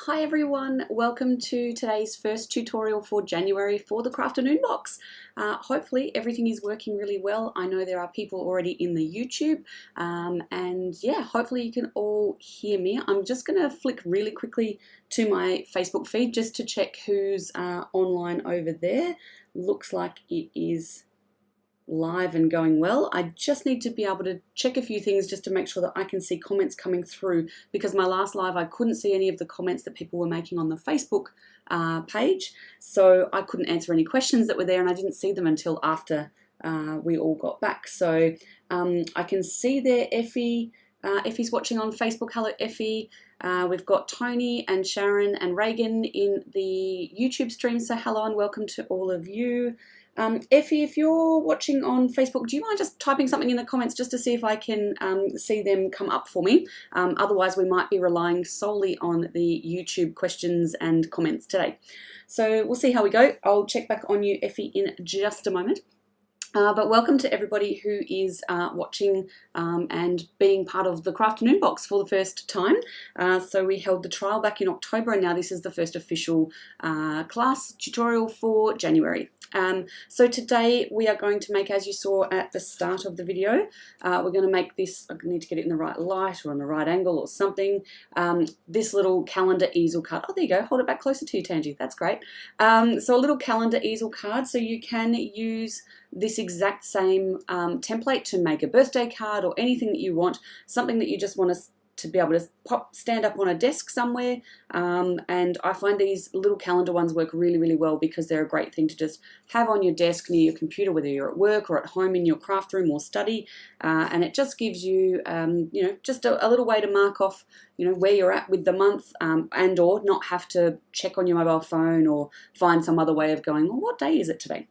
Hi everyone, welcome to today's first tutorial for January for the Crafternoon Box. Hopefully everything is working really well. I know there are people already in the YouTube and yeah, hopefully you can all hear me. I'm just going to flick really quickly to my Facebook feed just to check who's online over there. Looks like it is live and going well. I just need to be able to check a few things just to make sure that I can see comments coming through, because my last live I couldn't see any of the comments that people were making on the Facebook page, so I couldn't answer any questions that were there, and I didn't see them until after we all got back. So I can see there Effie. Effie's watching on Facebook. Hello Effie. We've got Tony and Sharon and Reagan in the YouTube stream, so hello and welcome to all of you. Effie, if you're watching on Facebook, do you mind just typing something in the comments just to see if I can see them come up for me? Otherwise, we might be relying solely on the YouTube questions and comments today. So we'll see how we go. I'll check back on you, Effie, in just a moment. But welcome to everybody who is watching and being part of the Crafternoon Box for the first time. So we held the trial back in October, and now this is the first official class tutorial for January. So today we are going to make, as you saw at the start of the video, we're going to make this, I need to get it in the right light or on the right angle or something, this little calendar easel card. Oh, there you go, hold it back closer to you, Tangi, that's great. So a little calendar easel card, so you can use this exact same template to make a birthday card or anything that you want, something that you just want to be able to stand up on a desk somewhere, and I find these little calendar ones work really, really well because they're a great thing to just have on your desk near your computer, whether you're at work or at home in your craft room or study, and it just gives you, you know, just a little way to mark off, you know, where you're at with the month, and or not have to check on your mobile phone or find some other way of going, well, what day is it today?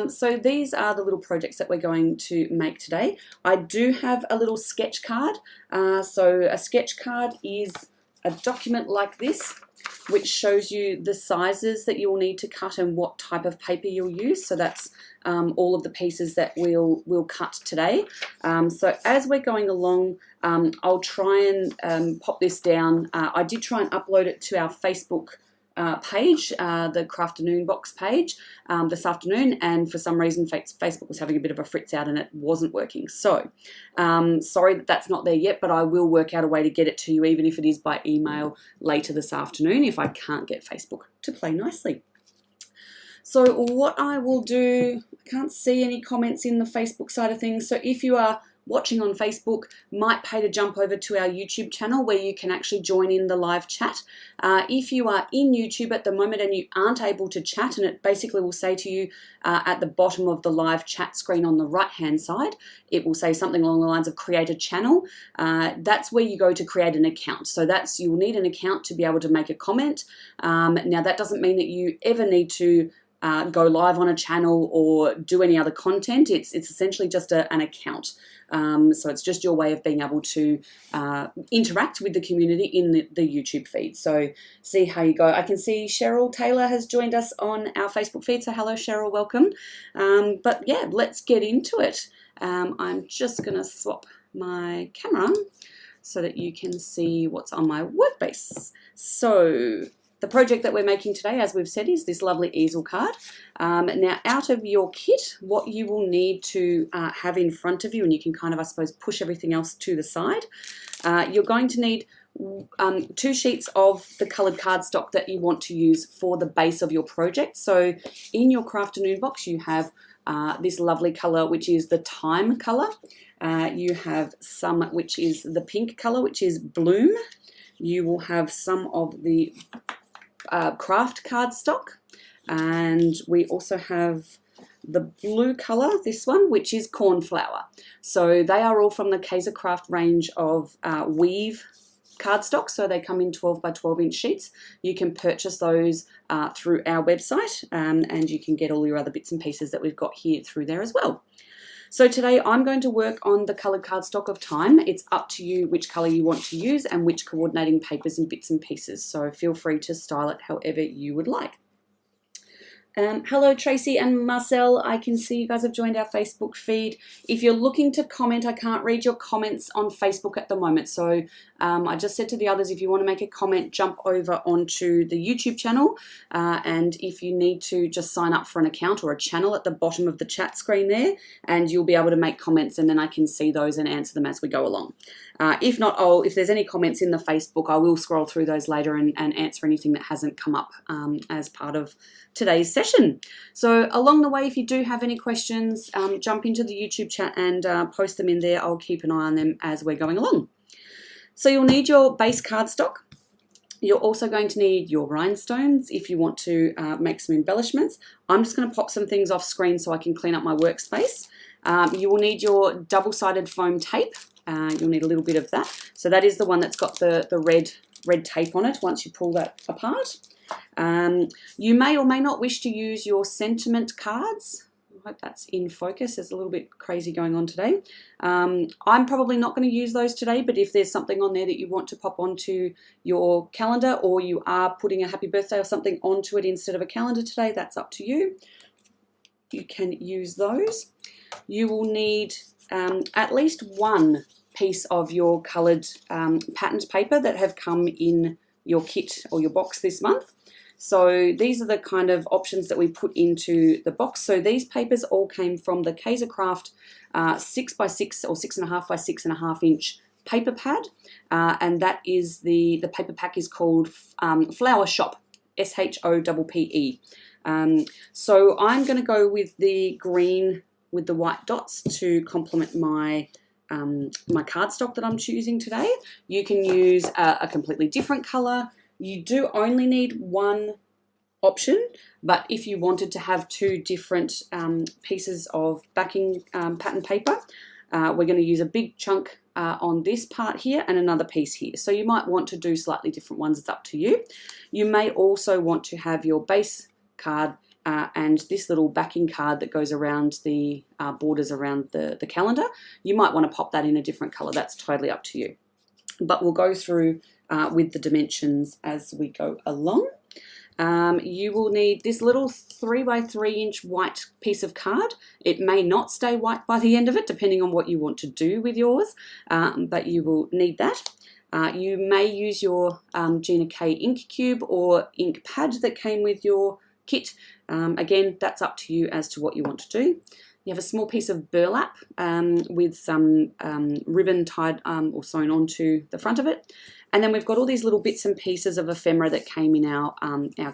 So these are the little projects that we're going to make today. I do have a little sketch card. So a sketch card is a document like this, which shows you the sizes that you'll need to cut and what type of paper you'll use. So that's all of the pieces that we'll cut today. So as we're going along, I'll try and pop this down. I did try and upload it to our Facebook page, the Crafternoon Box page, this afternoon, and for some reason Facebook was having a bit of a fritz out and it wasn't working. So sorry that that's not there yet, but I will work out a way to get it to you, even if it is by email later this afternoon, if I can't get Facebook to play nicely. So what I will do, I can't see any comments in the Facebook side of things, so if you are watching on Facebook, might pay to jump over to our YouTube channel where you can actually join in the live chat. If you are in YouTube at the moment and you aren't able to chat, and it basically will say to you at the bottom of the live chat screen on the right hand side, it will say something along the lines of create a channel. That's where you go to create an account. So you'll need an account to be able to make a comment. Now that doesn't mean that you ever need to go live on a channel or do any other content. It's essentially just an account. So it's just your way of being able to interact with the community in the YouTube feed. So see how you go. I can see Cheryl Taylor has joined us on our Facebook feed. So hello Cheryl, welcome. But yeah, let's get into it. I'm just going to swap my camera so that you can see what's on my workbase. So the project that we're making today, as we've said, is this lovely easel card. Now, out of your kit, what you will need to have in front of you, and you can kind of, I suppose, push everything else to the side, you're going to need 2 sheets of the coloured cardstock that you want to use for the base of your project. So in your Crafternoon box, you have this lovely colour, which is the thyme colour. You have some which is the pink colour, which is bloom. You will have some of the craft cardstock, and we also have the blue colour, this one, which is cornflower. So they are all from the Kaiser Craft range of weave cardstock, so they come in 12 by 12 inch sheets. You can purchase those through our website, and you can get all your other bits and pieces that we've got here through there as well. So today I'm going to work on the coloured cardstock of thyme. It's up to you which colour you want to use and which coordinating papers and bits and pieces. So feel free to style it however you would like. Hello Tracy and Marcel, I can see you guys have joined our Facebook feed. If you're looking to comment, I can't read your comments on Facebook at the moment, so I just said to the others, if you want to make a comment, jump over onto the YouTube channel, and if you need to, just sign up for an account or a channel at the bottom of the chat screen there, and you'll be able to make comments, and then I can see those and answer them as we go along. If not, if there's any comments in the Facebook, I will scroll through those later and answer anything that hasn't come up as part of today's session. So along the way, if you do have any questions, jump into the YouTube chat and post them in there. I'll keep an eye on them as we're going along. So you'll need your base cardstock. You're also going to need your rhinestones if you want to make some embellishments. I'm just going to pop some things off screen so I can clean up my workspace. You will need your double-sided foam tape. You'll need a little bit of that. So that is the one that's got the red tape on it once you pull that apart. You may or may not wish to use your sentiment cards. I hope that's in focus. There's a little bit crazy going on today. I'm probably not going to use those today, but if there's something on there that you want to pop onto your calendar, or you are putting a happy birthday or something onto it instead of a calendar today, that's up to you. You can use those. You will need at least one piece of your coloured patterned paper that have come in your kit or your box this month. So these are the kind of options that we put into the box. So these papers all came from the Craft 6x6 or 6.5 by 6.5 inch paper pad, and that is the paper pack is called Flower Shop, SHOPPE. So I'm going to go with the green with the white dots to complement my my cardstock that I'm choosing today. You can use a completely different colour. You do only need one option, but if you wanted to have two different pieces of backing pattern paper, we're going to use a big chunk on this part here and another piece here. So you might want to do slightly different ones, it's up to you. You may also want to have your base card and this little backing card that goes around the borders around the calendar. You might want to pop that in a different colour, that's totally up to you. But we'll go through with the dimensions as we go along. You will need this little 3x3 inch white piece of card. It may not stay white by the end of it, depending on what you want to do with yours, but you will need that. You may use your Gina K ink cube or ink pad that came with your kit. Again, that's up to you as to what you want to do. You have a small piece of burlap with some ribbon tied or sewn onto the front of it. And then we've got all these little bits and pieces of ephemera that came in our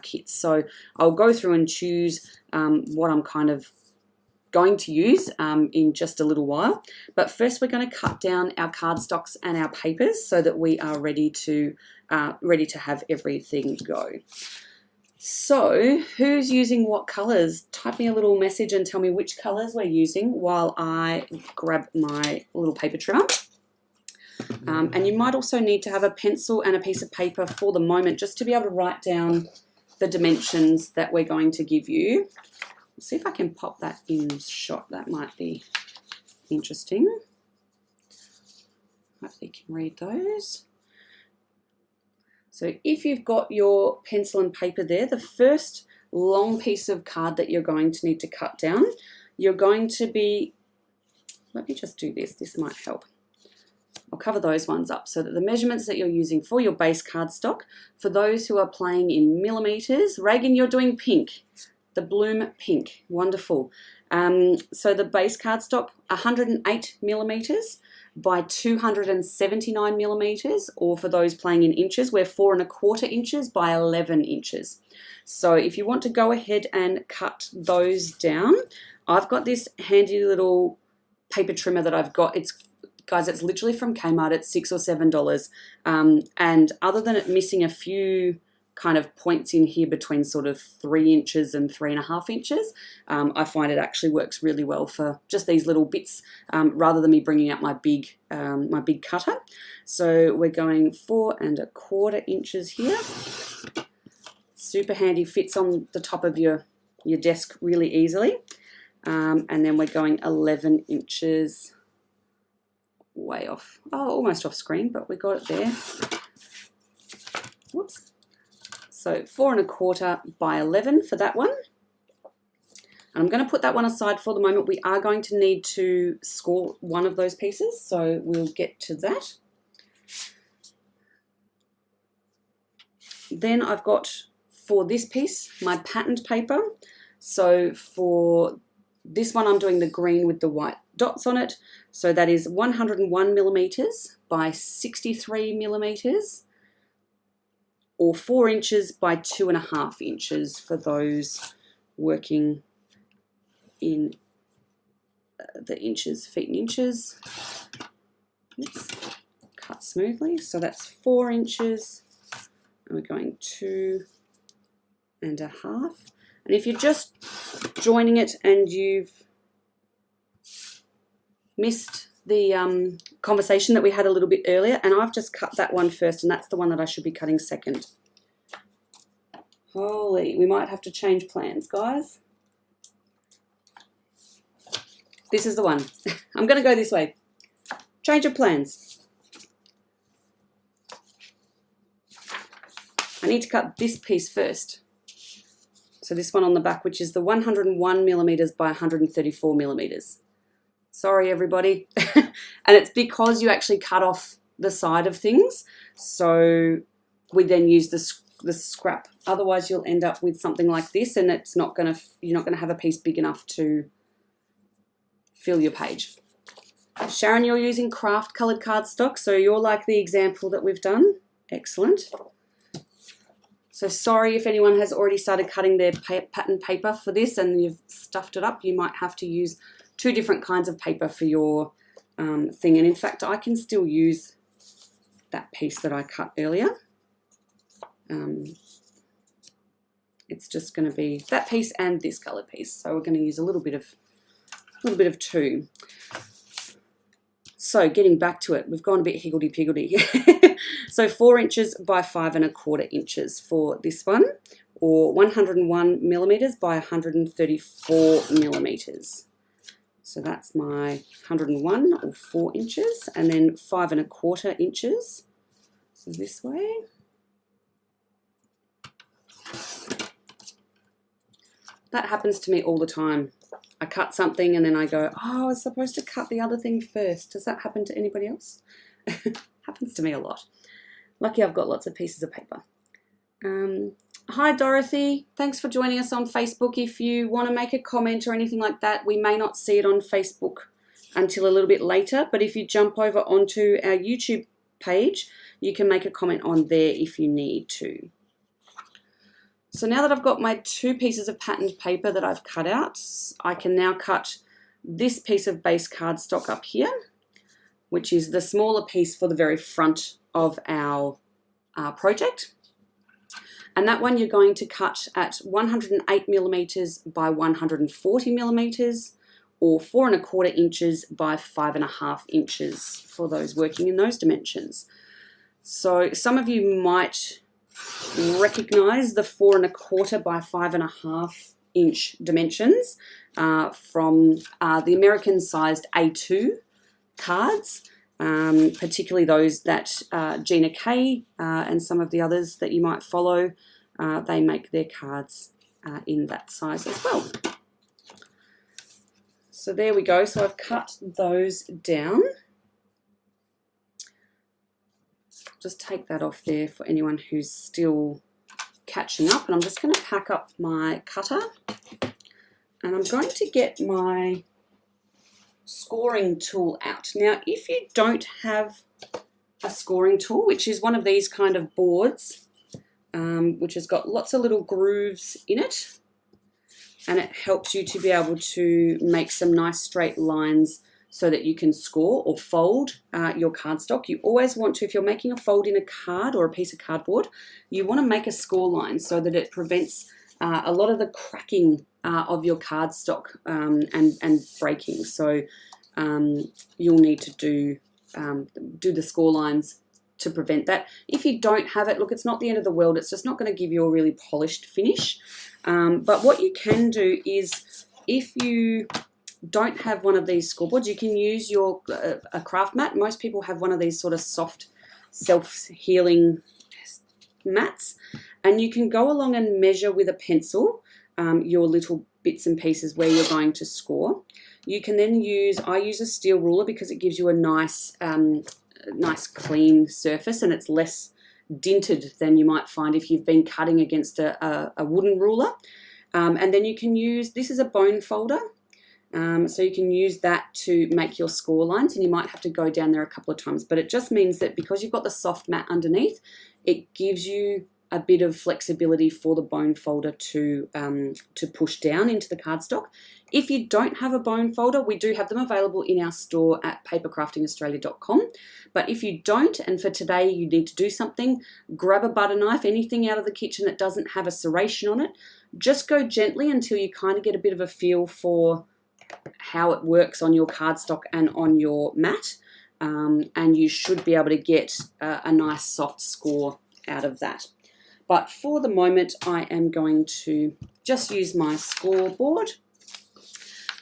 kits. So I'll go through and choose what I'm kind of going to use in just a little while. But first we're going to cut down our cardstocks and our papers so that we are ready to have everything go. So who's using what colours? Type me a little message and tell me which colours we're using while I grab my little paper trimmer. And you might also need to have a pencil and a piece of paper for the moment just to be able to write down the dimensions that we're going to give you. Let's see if I can pop that in shot. That might be interesting. Hopefully you can read those. So if you've got your pencil and paper there, the first long piece of card that you're going to need to cut down, you're going to be, let me just do this, this might help. I'll cover those ones up so that the measurements that you're using for your base cardstock, for those who are playing in millimeters, Reagan, you're doing pink, the bloom pink, wonderful. So the base cardstock, 108 millimeters by 279 millimeters, or for those playing in inches, we're 4 1/4 inches by 11 inches. So if you want to go ahead and cut those down, I've got this handy little paper trimmer that I've got. Guys, it's literally from Kmart. It's $6 or $7. And other than it missing a few kind of points in here between sort of 3 inches and 3 1/2 inches, I find it actually works really well for just these little bits rather than me bringing out my big cutter. So we're going 4 1/4 inches here. Super handy, fits on the top of your desk really easily. And then we're going 11 inches way off, almost off screen, but we got it there. Whoops. So 4 1/4 by 11 for that one. And I'm going to put that one aside for the moment. We are going to need to score one of those pieces, so we'll get to that. Then I've got, for this piece, my patterned paper. So for this one, I'm doing the green with the white dots on it. So that is 101 millimeters by 63 millimeters, or 4 inches by 2.5 inches for those working in the inches, feet and inches. Oops. Cut smoothly. So that's 4 inches. And we're going 2.5. And if you're just joining it and you've missed the conversation that we had a little bit earlier, and I've just cut that one first, and that's the one that I should be cutting second. Holy, we might have to change plans, guys. This is the one. I'm going to go this way. Change of plans. I need to cut this piece first. So this one on the back, which is the 101 millimeters by 134 millimeters. Sorry, everybody. And it's because you actually cut off the side of things. So we then use the scrap. Otherwise, you'll end up with something like this, and it's not going to, you're not going to have a piece big enough to fill your page. Sharon, you're using craft colored cardstock, so you're like the example that we've done. Excellent. So sorry if anyone has already started cutting their pattern paper for this and you've stuffed it up. You might have to use 2 different kinds of paper for your thing. And in fact, I can still use that piece that I cut earlier. It's just going to be that piece and this colored piece. So we're going to use a little bit of 2. So getting back to it, we've gone a bit higgledy-piggledy. So 4 inches by 5.25 inches for this one, or 101 millimeters by 134 millimeters. So that's my 101 or 4 inches, and then 5.25 inches. So this way. That happens to me all the time. I cut something and then I go, oh, I was supposed to cut the other thing first. Does that happen to anybody else? Happens to me a lot. Lucky I've got lots of pieces of paper. Hi, Dorothy. Thanks for joining us on Facebook. If you want to make a comment or anything like that, we may not see it on Facebook until a little bit later, but if you jump over onto our YouTube page, you can make a comment on there if you need to. So now that I've got my 2 pieces of patterned paper that I've cut out, I can now cut this piece of base cardstock up here, which is the smaller piece for the very front of our project. And that one you're going to cut at 108 millimeters by 140 millimeters, or 4.25 inches by 5.5 inches for those working in those dimensions. So some of you might recognize the 4.25 by 5.5 inch dimensions from the American sized A2 cards, particularly those that Gina K and some of the others that you might follow, they make their cards in that size as well. So there we go. So I've cut those down. Just take that off there for anyone who's still catching up. And I'm just going to pack up my cutter. And I'm going to get my scoring tool out. Now, if you don't have a scoring tool, which is one of these kind of boards, which has got lots of little grooves in it, and it helps you to be able to make some nice straight lines so that you can score or fold your cardstock. You always want to, if you're making a fold in a card or a piece of cardboard, you want to make a score line so that it prevents a lot of the cracking of your cardstock and breaking. So you'll need to do the score lines to prevent that. If you don't have it, look, it's not the end of the world. It's just not going to give you a really polished finish. But what you can do is, if you don't have one of these scoreboards, you can use your a craft mat. Most people have one of these sort of soft self-healing mats, and you can go along and measure with a pencil your little bits and pieces where you're going to score. You can then use, I use a steel ruler because it gives you a nice, nice clean surface, and it's less dinted than you might find if you've been cutting against a wooden ruler. And then you can use, this is a bone folder, so you can use that to make your score lines, and you might have to go down there a couple of times, but it just means that because you've got the soft mat underneath, it gives you a bit of flexibility for the bone folder to push down into the cardstock. If you don't have a bone folder, we do have them available in our store at papercraftingaustralia.com. But if you don't, and for today you need to do something, grab a butter knife, anything out of the kitchen that doesn't have a serration on it. Just go gently until you kind of get a bit of a feel for how it works on your cardstock and on your mat. And you should be able to get a nice soft score out of that. But for the moment, I am going to just use my scoreboard.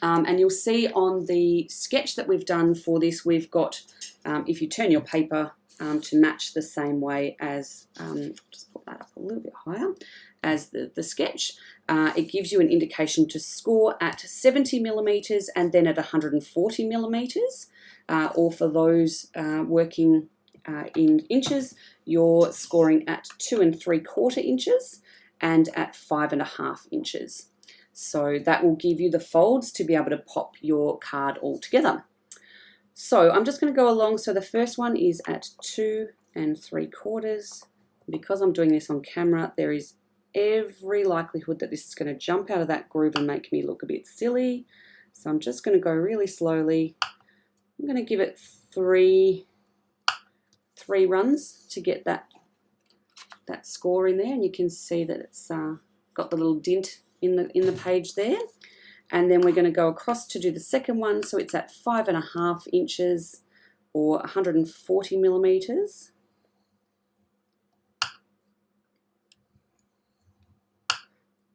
And you'll see on the sketch that we've done for this, we've got, if you turn your paper to match the same way as, just put that up a little bit higher, as the sketch, it gives you an indication to score at 70 millimeters and then at 140 millimeters, or for those working in inches, you're scoring at 2 3/4 inches and at 5.5 inches. So that will give you the folds to be able to pop your card all together. So I'm just going to go along. So the first one is at 2 3/4. Because I'm doing this on camera, there is every likelihood that this is going to jump out of that groove and make me look a bit silly. So I'm just going to go really slowly. I'm going to give it three runs to get that score in there, and you can see that it's got the little dint in the page there. And then we're going to go across to do the second one, so it's at 5.5 inches or 140 millimeters.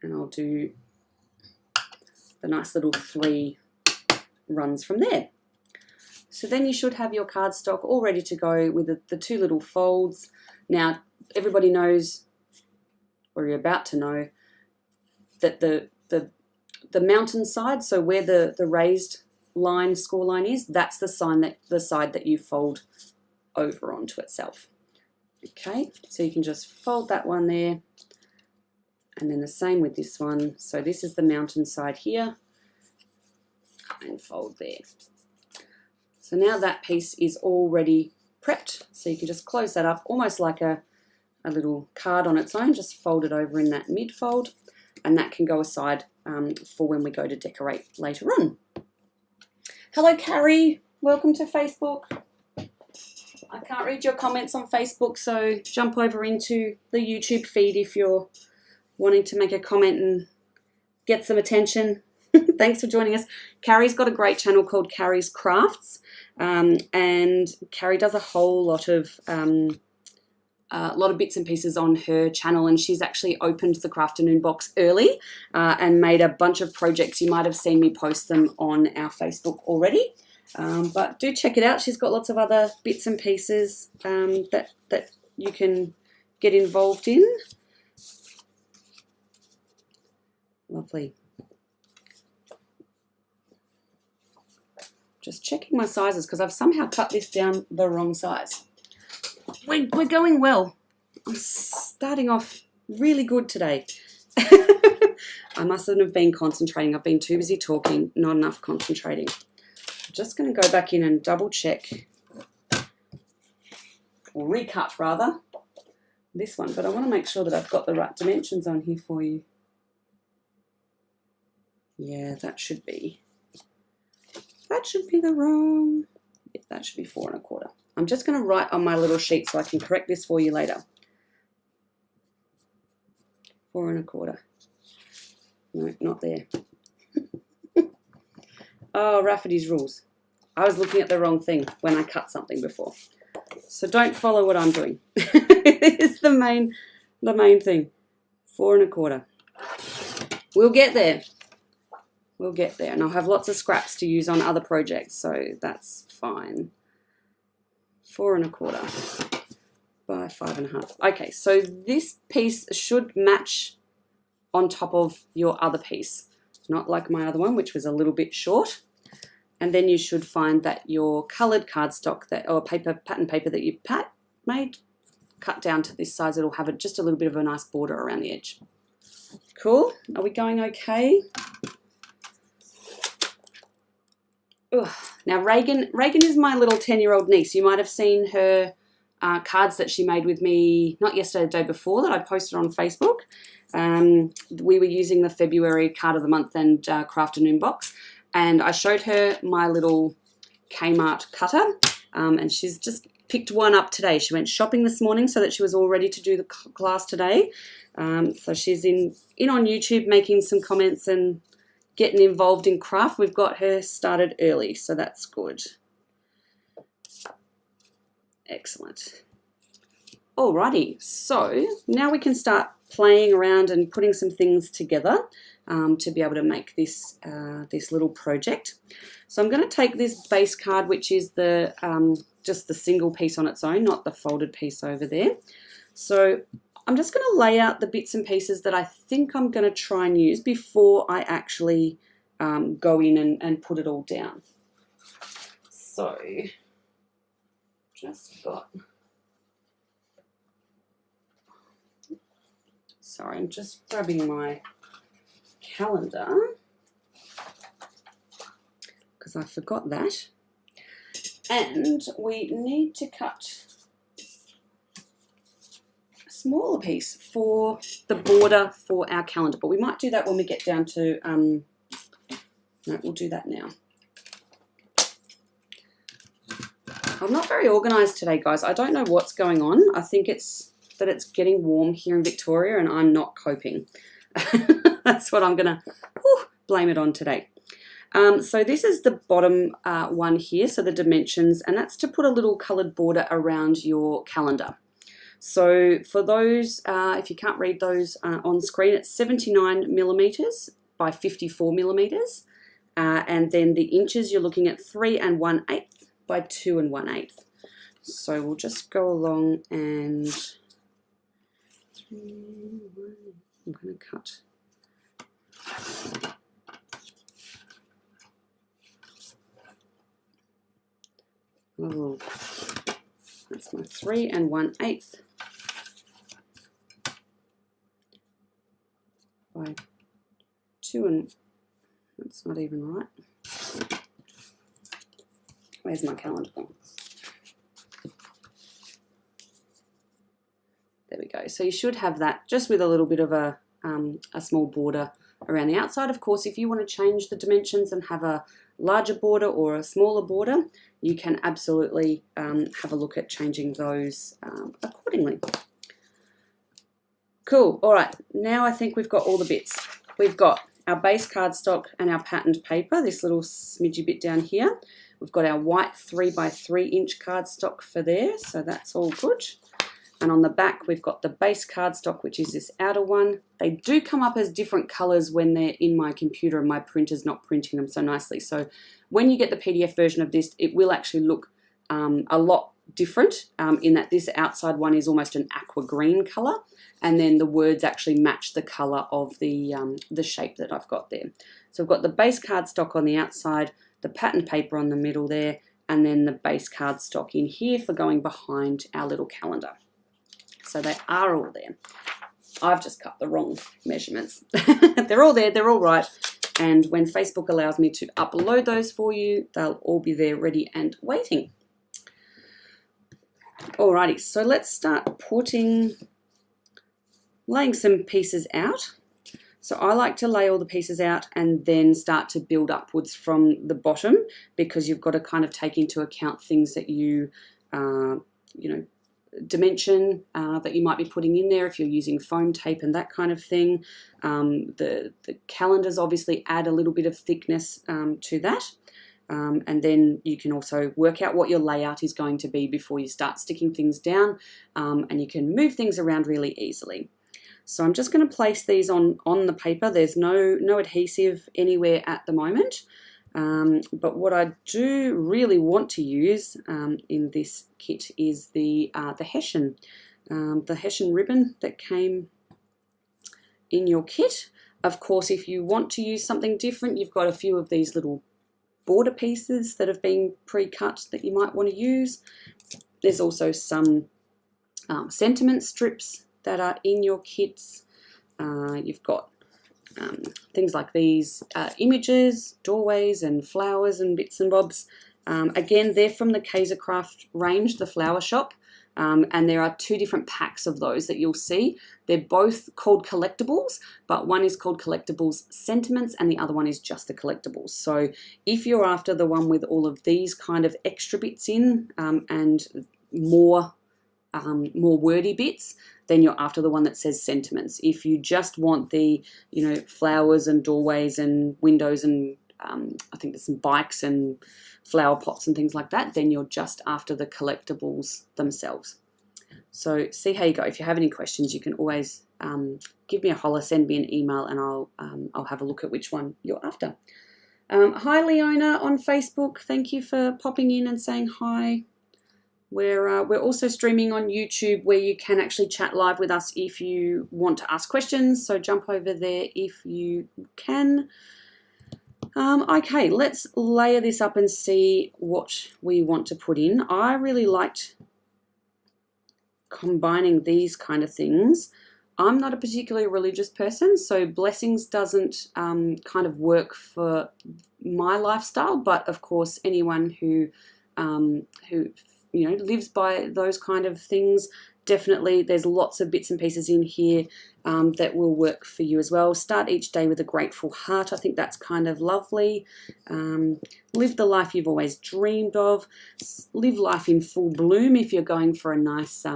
And I'll do the nice little 3 runs from there. So then you should have your cardstock all ready to go with the 2 little folds. Now, everybody knows, or you're about to know, that the mountain side, so where the raised line, score line is, that's the side that you fold over onto itself. Okay, so you can just fold that one there, and then the same with this one. So this is the mountain side here, and fold there. So now that piece is already prepped, so you can just close that up almost like a little card on its own, just fold it over in that mid fold, and that can go aside for when we go to decorate later on. Hello Carrie, welcome to Facebook. I can't read your comments on Facebook, so jump over into the YouTube feed if you're wanting to make a comment and get some attention. Thanks for joining us. Carrie's got a great channel called Carrie's Crafts, and Carrie does a whole lot of bits and pieces on her channel, and she's actually opened the Crafternoon Box early and made a bunch of projects. You might have seen me post them on our Facebook already, but do check it out. She's got lots of other bits and pieces that you can get involved in. Lovely. Just checking my sizes because I've somehow cut this down the wrong size. We're going well. I'm starting off really good today. I mustn't have been concentrating. I've been too busy talking, not enough concentrating. I'm just going to go back in and double check, or recut rather, this one, but I want to make sure that I've got the right dimensions on here for you. Yeah, that should be the wrong, yeah, that should be 4 1/4. I'm just going to write on my little sheet so I can correct this for you later. 4 1/4. No, not there. Oh, Rafferty's rules. I was looking at the wrong thing when I cut something before. So don't follow what I'm doing. It's the main thing. 4 1/4. We'll get there. We'll get there, and I'll have lots of scraps to use on other projects, so that's fine. 4 1/4 by 5.5. Okay, so this piece should match on top of your other piece, not like my other one, which was a little bit short. And then you should find that your coloured cardstock or pattern paper that you made, cut down to this size. It'll have just a little bit of a nice border around the edge. Cool. Are we going okay? Ugh. Now Reagan is my little 10-year-old niece. You might have seen her cards that she made with me, not yesterday, the day before, that I posted on Facebook. We were using the February card of the month and Crafternoon Box, and I showed her my little Kmart cutter, and she's just picked one up today. She went shopping this morning so that she was all ready to do the class today. So she's in on YouTube making some comments and getting involved in craft. We've got her started early, so that's good. Excellent. Alrighty, so now we can start playing around and putting some things together to be able to make this this little project. So I'm going to take this base card, which is the just the single piece on its own, not the folded piece over there. So I'm just going to lay out the bits and pieces that I think I'm going to try and use before I actually go in and put it all down. So just got, sorry, I'm just grabbing my calendar because I forgot that. And we need to cut a smaller piece for the border for our calendar, but we might do that when we get down to, no, we'll do that now. I'm not very organised today, guys. I don't know what's going on. I think it's that it's getting warm here in Victoria and I'm not coping. That's what I'm going to blame it on today. So this is the bottom one here, so the dimensions, and that's to put a little coloured border around your calendar. So for those, if you can't read those on screen, it's 79 millimetres by 54 millimetres, and then the inches you're looking at 3 1/8 by 2 1/8. So we'll just go along and I'm going to cut. Oh, that's my 3 1/8 by 2 that's not even right. Where's my calendar gone? There we go. So you should have that just with a little bit of a small border around the outside. Of course, if you want to change the dimensions and have a larger border or a smaller border, you can absolutely have a look at changing those accordingly. Cool. All right. Now I think we've got all the bits. We've got our base cardstock and our patterned paper, this little smidgy bit down here. We've got our white 3 by 3 inch cardstock for there, so that's all good. And on the back, we've got the base cardstock, which is this outer one. They do come up as different colors when they're in my computer and my printer's not printing them so nicely. So when you get the PDF version of this, it will actually look a lot different in that this outside one is almost an aqua green color, and then the words actually match the color of the shape that I've got there. So I've got the base cardstock on the outside, the patterned paper on the middle there, and then the base cardstock in here for going behind our little calendar. So they are all there. I've just cut the wrong measurements. They're all there, they're all right. And when Facebook allows me to upload those for you, they'll all be there ready and waiting. Alrighty, so let's start laying some pieces out. So I like to lay all the pieces out and then start to build upwards from the bottom, because you've got to kind of take into account things that you know, dimension that you might be putting in there if you're using foam tape and that kind of thing. The calendars obviously add a little bit of thickness to that. And then you can also work out what your layout is going to be before you start sticking things down, and you can move things around really easily. So I'm just going to place these on the paper. There's no adhesive anywhere at the moment. But what I do really want to use in this kit is the Hessian ribbon that came in your kit. Of course, if you want to use something different, you've got a few of these little border pieces that have been pre-cut that you might want to use. There's also some sentiment strips that are in your kits. You've got things like these images, doorways and flowers and bits and bobs. Again, they're from the Kaisercraft range, the flower shop. And there are two different packs of those that you'll see. They're both called collectibles, but one is called collectibles sentiments and the other one is just the collectibles. So if you're after the one with all of these kind of extra bits in and more wordy bits, then you're after the one that says sentiments. If you just want the, flowers and doorways and windows and I think there's some bikes and flower pots and things like that, then you're just after the collectibles themselves. So see how you go. If you have any questions, you can always give me a holler, send me an email, and I'll have a look at which one you're after. Hi Leona on Facebook. Thank you for popping in and saying hi. We're also streaming on YouTube where you can actually chat live with us if you want to ask questions. So jump over there if you can. Okay, let's layer this up and see what we want to put in. I really liked combining these kind of things. I'm not a particularly religious person, so blessings doesn't kind of work for my lifestyle, but of course anyone who lives by those kind of things, definitely there's lots of bits and pieces in here that will work for you as well. Start each day with a grateful heart. I think that's kind of lovely. Live the life you've always dreamed of. Live life in full bloom if you're going for a nice,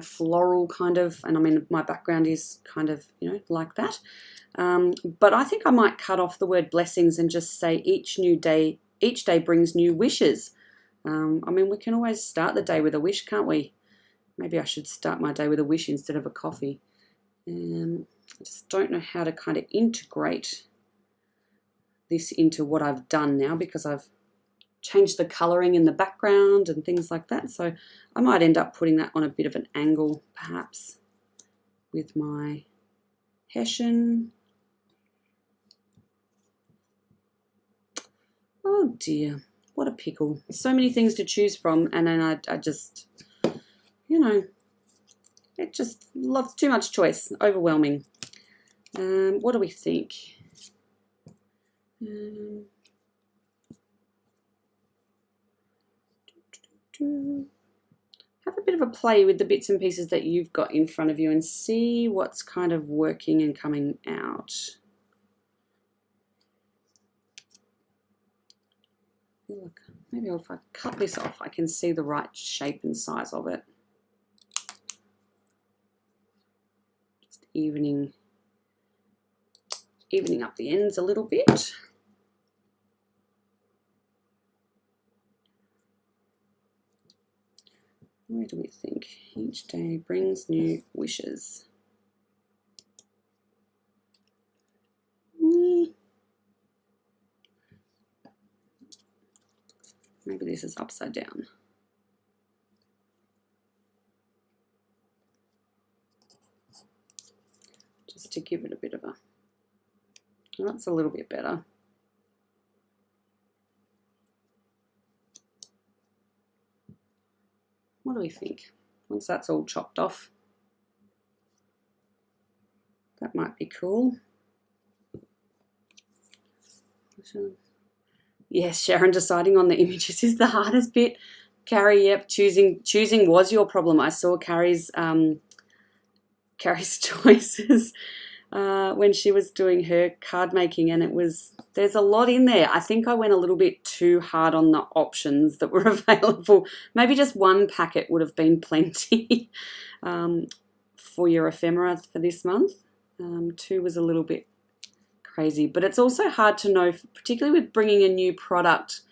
floral kind of, and I mean, my background is kind of, like that. But I think I might cut off the word blessings and just say each day brings new wishes. We can always start the day with a wish, can't we? Maybe I should start my day with a wish instead of a coffee. I just don't know how to kind of integrate this into what I've done now because I've changed the colouring in the background and things like that. So I might end up putting that on a bit of an angle perhaps with my Hessian. Oh dear, what a pickle. So many things to choose from, and then I just, it just lots too much choice, overwhelming. What do we think? Have a bit of a play with the bits and pieces that you've got in front of you and see what's kind of working and coming out. Look, maybe if I cut this off, I can see the right shape and size of it. Just evening up the ends a little bit. Where do we think? Each day brings new wishes. Maybe this is upside down. Just to give it a bit of a, that's a little bit better. What do we think? Once that's all chopped off, that might be cool. Yes, Sharon, deciding on the images is the hardest bit. Carrie, yep, choosing was your problem. I saw Carrie's choices when she was doing her card making, and there's a lot in there. I think I went a little bit too hard on the options that were available. Maybe just one packet would have been plenty for your ephemera for this month. Two was a little bit crazy, but it's also hard to know, particularly with bringing a new product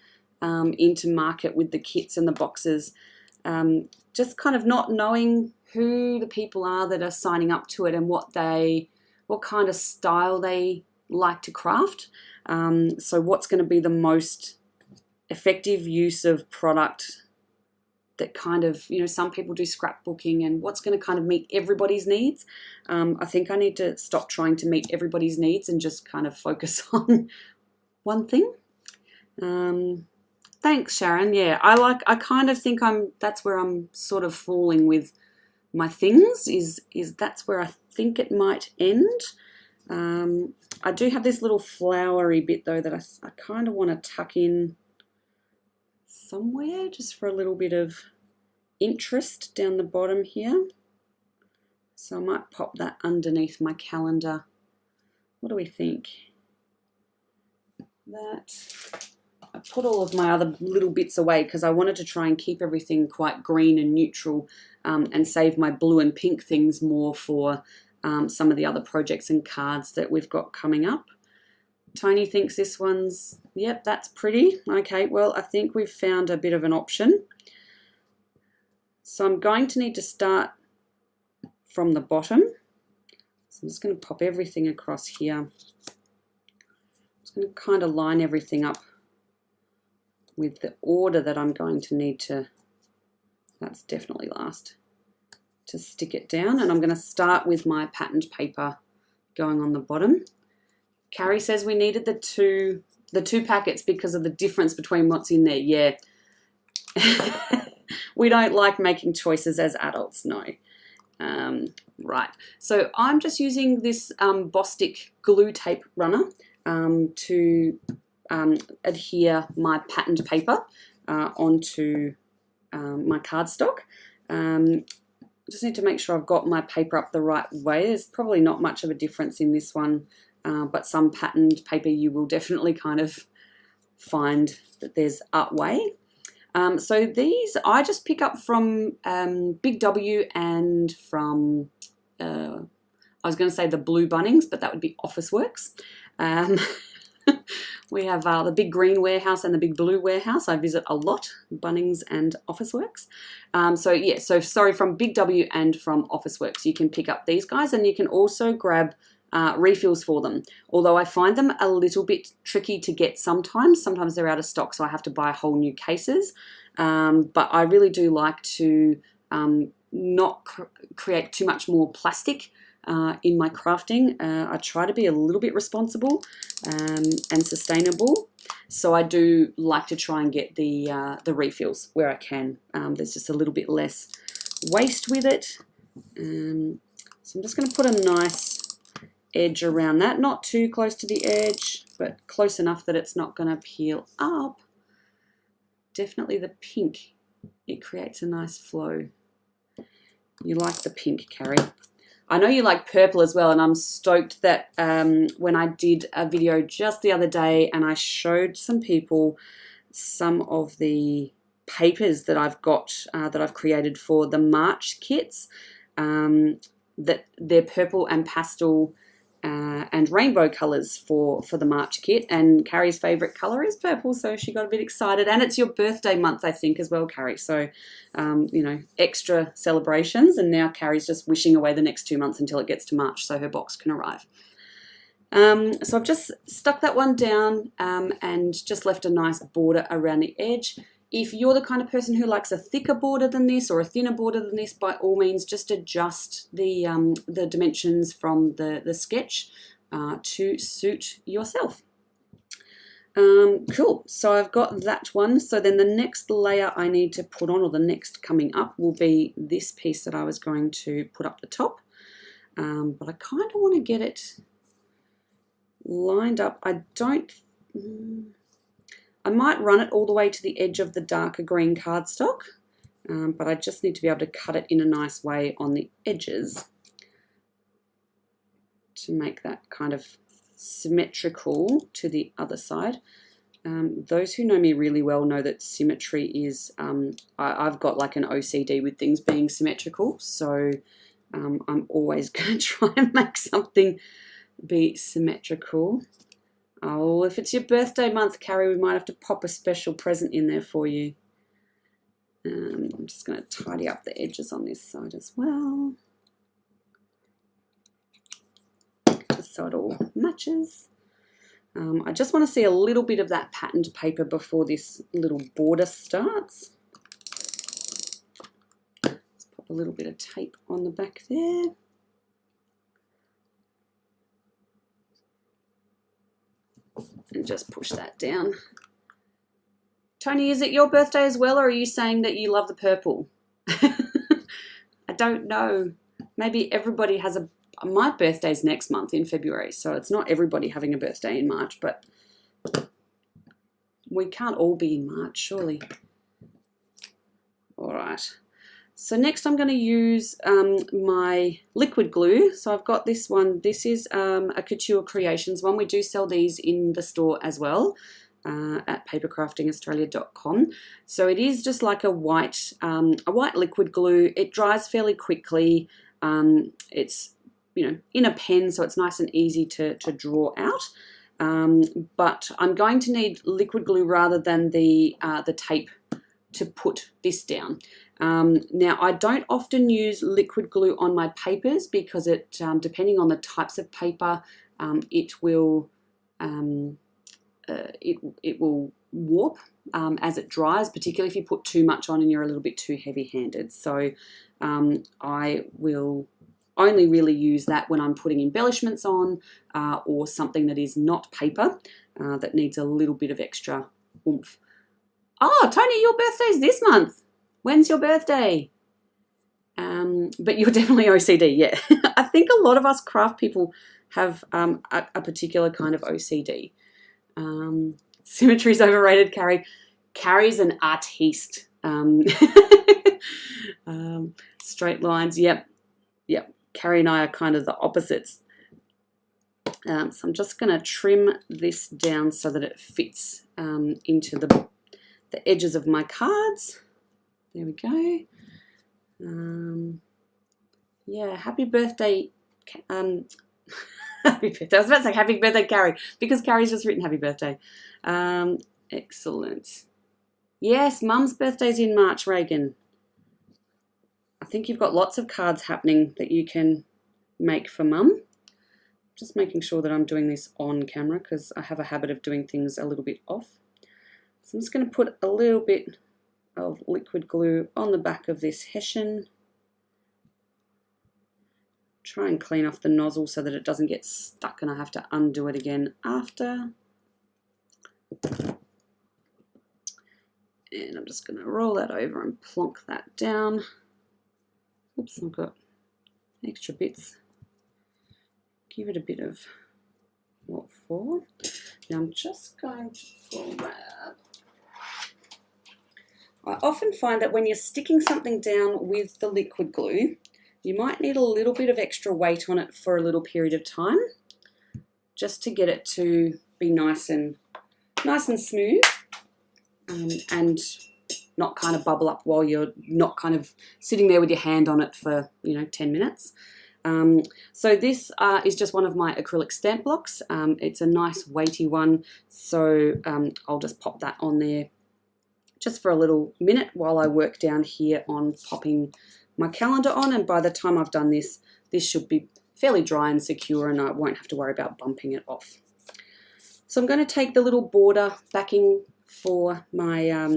into market with the kits and the boxes, just kind of not knowing who the people are that are signing up to it and what kind of style they like to craft. So what's going to be the most effective use of product that kind of, you know, some people do scrapbooking and what's going to kind of meet everybody's needs. I think I need to stop trying to meet everybody's needs and just kind of focus on one thing. Thanks, Sharon. Yeah, I kind of think that's where I'm sort of falling with my things, is that's where I think it might end. I do have this little flowery bit though that I kind of want to tuck in somewhere just for a little bit of interest down the bottom here. So I might pop that underneath my calendar. What do we think? That I put all of my other little bits away because I wanted to try and keep everything quite green and neutral, and save my blue and pink things more for some of the other projects and cards that we've got coming up. Tony thinks this one's, yep, that's pretty. Okay, well, I think we've found a bit of an option. So I'm going to need to start from the bottom. So I'm just going to pop everything across here. I'm just going to kind of line everything up with the order that I'm going to need to, that's definitely last, to stick it down. And I'm going to start with my patterned paper going on the bottom. Carrie says we needed the two packets because of the difference between what's in there. Yeah. We don't like making choices as adults, no. Right, so I'm just using this Bostik glue tape runner to adhere my patterned paper onto my cardstock. I just need to make sure I've got my paper up the right way. There's probably not much of a difference in this one, but some patterned paper you will definitely kind of find that there's up way. So these I just pick up from Big W and from, I was going to say the Blue Bunnings, but that would be Officeworks. We have the Big Green Warehouse and the Big Blue Warehouse. I visit a lot, Bunnings and Officeworks. So yeah, so sorry, from Big W and from Officeworks, you can pick up these guys, and you can also grab refills for them. Although I find them a little bit tricky to get sometimes. Sometimes they're out of stock, so I have to buy whole new cases. But I really do like to not create too much more plastic in my crafting. I try to be a little bit responsible and sustainable, so I do like to try and get the refills where I can. There's just a little bit less waste with it. So I'm just going to put a nice edge around that, not too close to the edge, but close enough that it's not going to peel up. Definitely the pink, it creates a nice flow. You like the pink, Carrie. I know you like purple as well, and I'm stoked that when I did a video just the other day and I showed some people some of the papers that I've got, that I've created for the March kits, that they're purple and pastel and rainbow colours for the March kit, and Carrie's favourite colour is purple, so she got a bit excited. And it's your birthday month, I think, as well, Carrie, so you know, extra celebrations, and now Carrie's just wishing away the next 2 months until it gets to March so her box can arrive. So I've just stuck that one down and just left a nice border around the edge. If you're the kind of person who likes a thicker border than this or a thinner border than this, by all means, just adjust the dimensions from the sketch to suit yourself. Cool, so I've got that one. So then the next layer I need to put on, or the next coming up, will be this piece that I was going to put up the top. But I kind of want to get it lined up. I might run it all the way to the edge of the darker green cardstock, but I just need to be able to cut it in a nice way on the edges to make that kind of symmetrical to the other side. Those who know me really well know that symmetry is, I've got like an OCD with things being symmetrical, so I'm always going to try and make something be symmetrical. Oh, if it's your birthday month, Carrie, we might have to pop a special present in there for you. I'm just going to tidy up the edges on this side as well, just so it all matches. I just want to see a little bit of that patterned paper before this little border starts. pop a little bit of tape on the back there. And just push that down. Tony, is it your birthday as well, or are you saying that you love the purple? I don't know. Maybe everybody has a... My birthday's next month in February, so it's not everybody having a birthday in March, but we can't all be in March, surely. All right. So next I'm going to use my liquid glue. So I've got this one. This is a Couture Creations one. We do sell these in the store as well at papercraftingaustralia.com. So it is just like a white liquid glue. It dries fairly quickly. It's, you know, in a pen, so it's nice and easy to draw out. But I'm going to need liquid glue rather than the tape to put this down. Now, I don't often use liquid glue on my papers because it, depending on the types of paper, it will warp as it dries, particularly if you put too much on and you're a little bit too heavy-handed. So I will only really use that when I'm putting embellishments on or something that is not paper that needs a little bit of extra oomph. Oh, Tony, your birthday's this month. When's your birthday? But you're definitely OCD, yeah. I think a lot of us craft people have a particular kind of OCD. Symmetry's overrated, Carrie. Carrie's an artiste. Straight lines, yep. Carrie and I are kind of the opposites. So I'm just going to trim this down so that it fits into the edges of my cards. There we go. Yeah, happy birthday. Happy birthday. I was about to say happy birthday, Carrie, because Carrie's just written happy birthday. Excellent. Yes, Mum's birthday's in March, Reagan. I think you've got lots of cards happening that you can make for Mum. Just making sure that I'm doing this on camera because I have a habit of doing things a little bit off. So I'm just going to put a little bit of liquid glue on the back of this hessian. Try and clean off the nozzle so that it doesn't get stuck and I have to undo it again after. And I'm just going to roll that over and plonk that down. Oops, I've got extra bits. Give it a bit of what for. Now I'm just going to grab. I often find that when you're sticking something down with the liquid glue, you might need a little bit of extra weight on it for a little period of time, just to get it to be nice and smooth, and not kind of bubble up while you're not kind of sitting there with your hand on it for 10 minutes. So this is just one of my acrylic stamp blocks. It's a nice weighty one, so I'll just pop that on there just for a little minute while I work down here on popping my calendar on, and by the time I've done this, this should be fairly dry and secure and I won't have to worry about bumping it off. So I'm going to take the little border backing for my,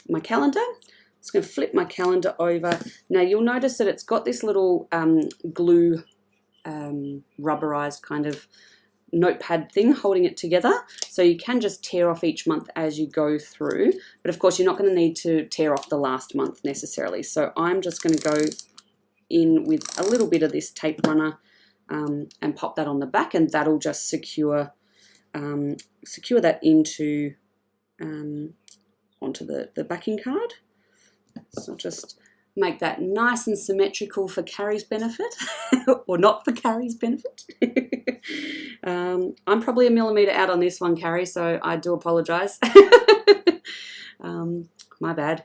my calendar. I'm just going to flip my calendar over. Now you'll notice that it's got this little glue rubberized kind of notepad thing holding it together, so you can just tear off each month as you go through, but of course you're not going to need to tear off the last month necessarily. So I'm just going to go in with a little bit of this tape runner and pop that on the back, and that'll just secure that into onto the backing card. So I'll just make that nice and symmetrical for Carrie's benefit, or not for Carrie's benefit. I'm probably a millimetre out on this one, Carrie, so I do apologise. My bad.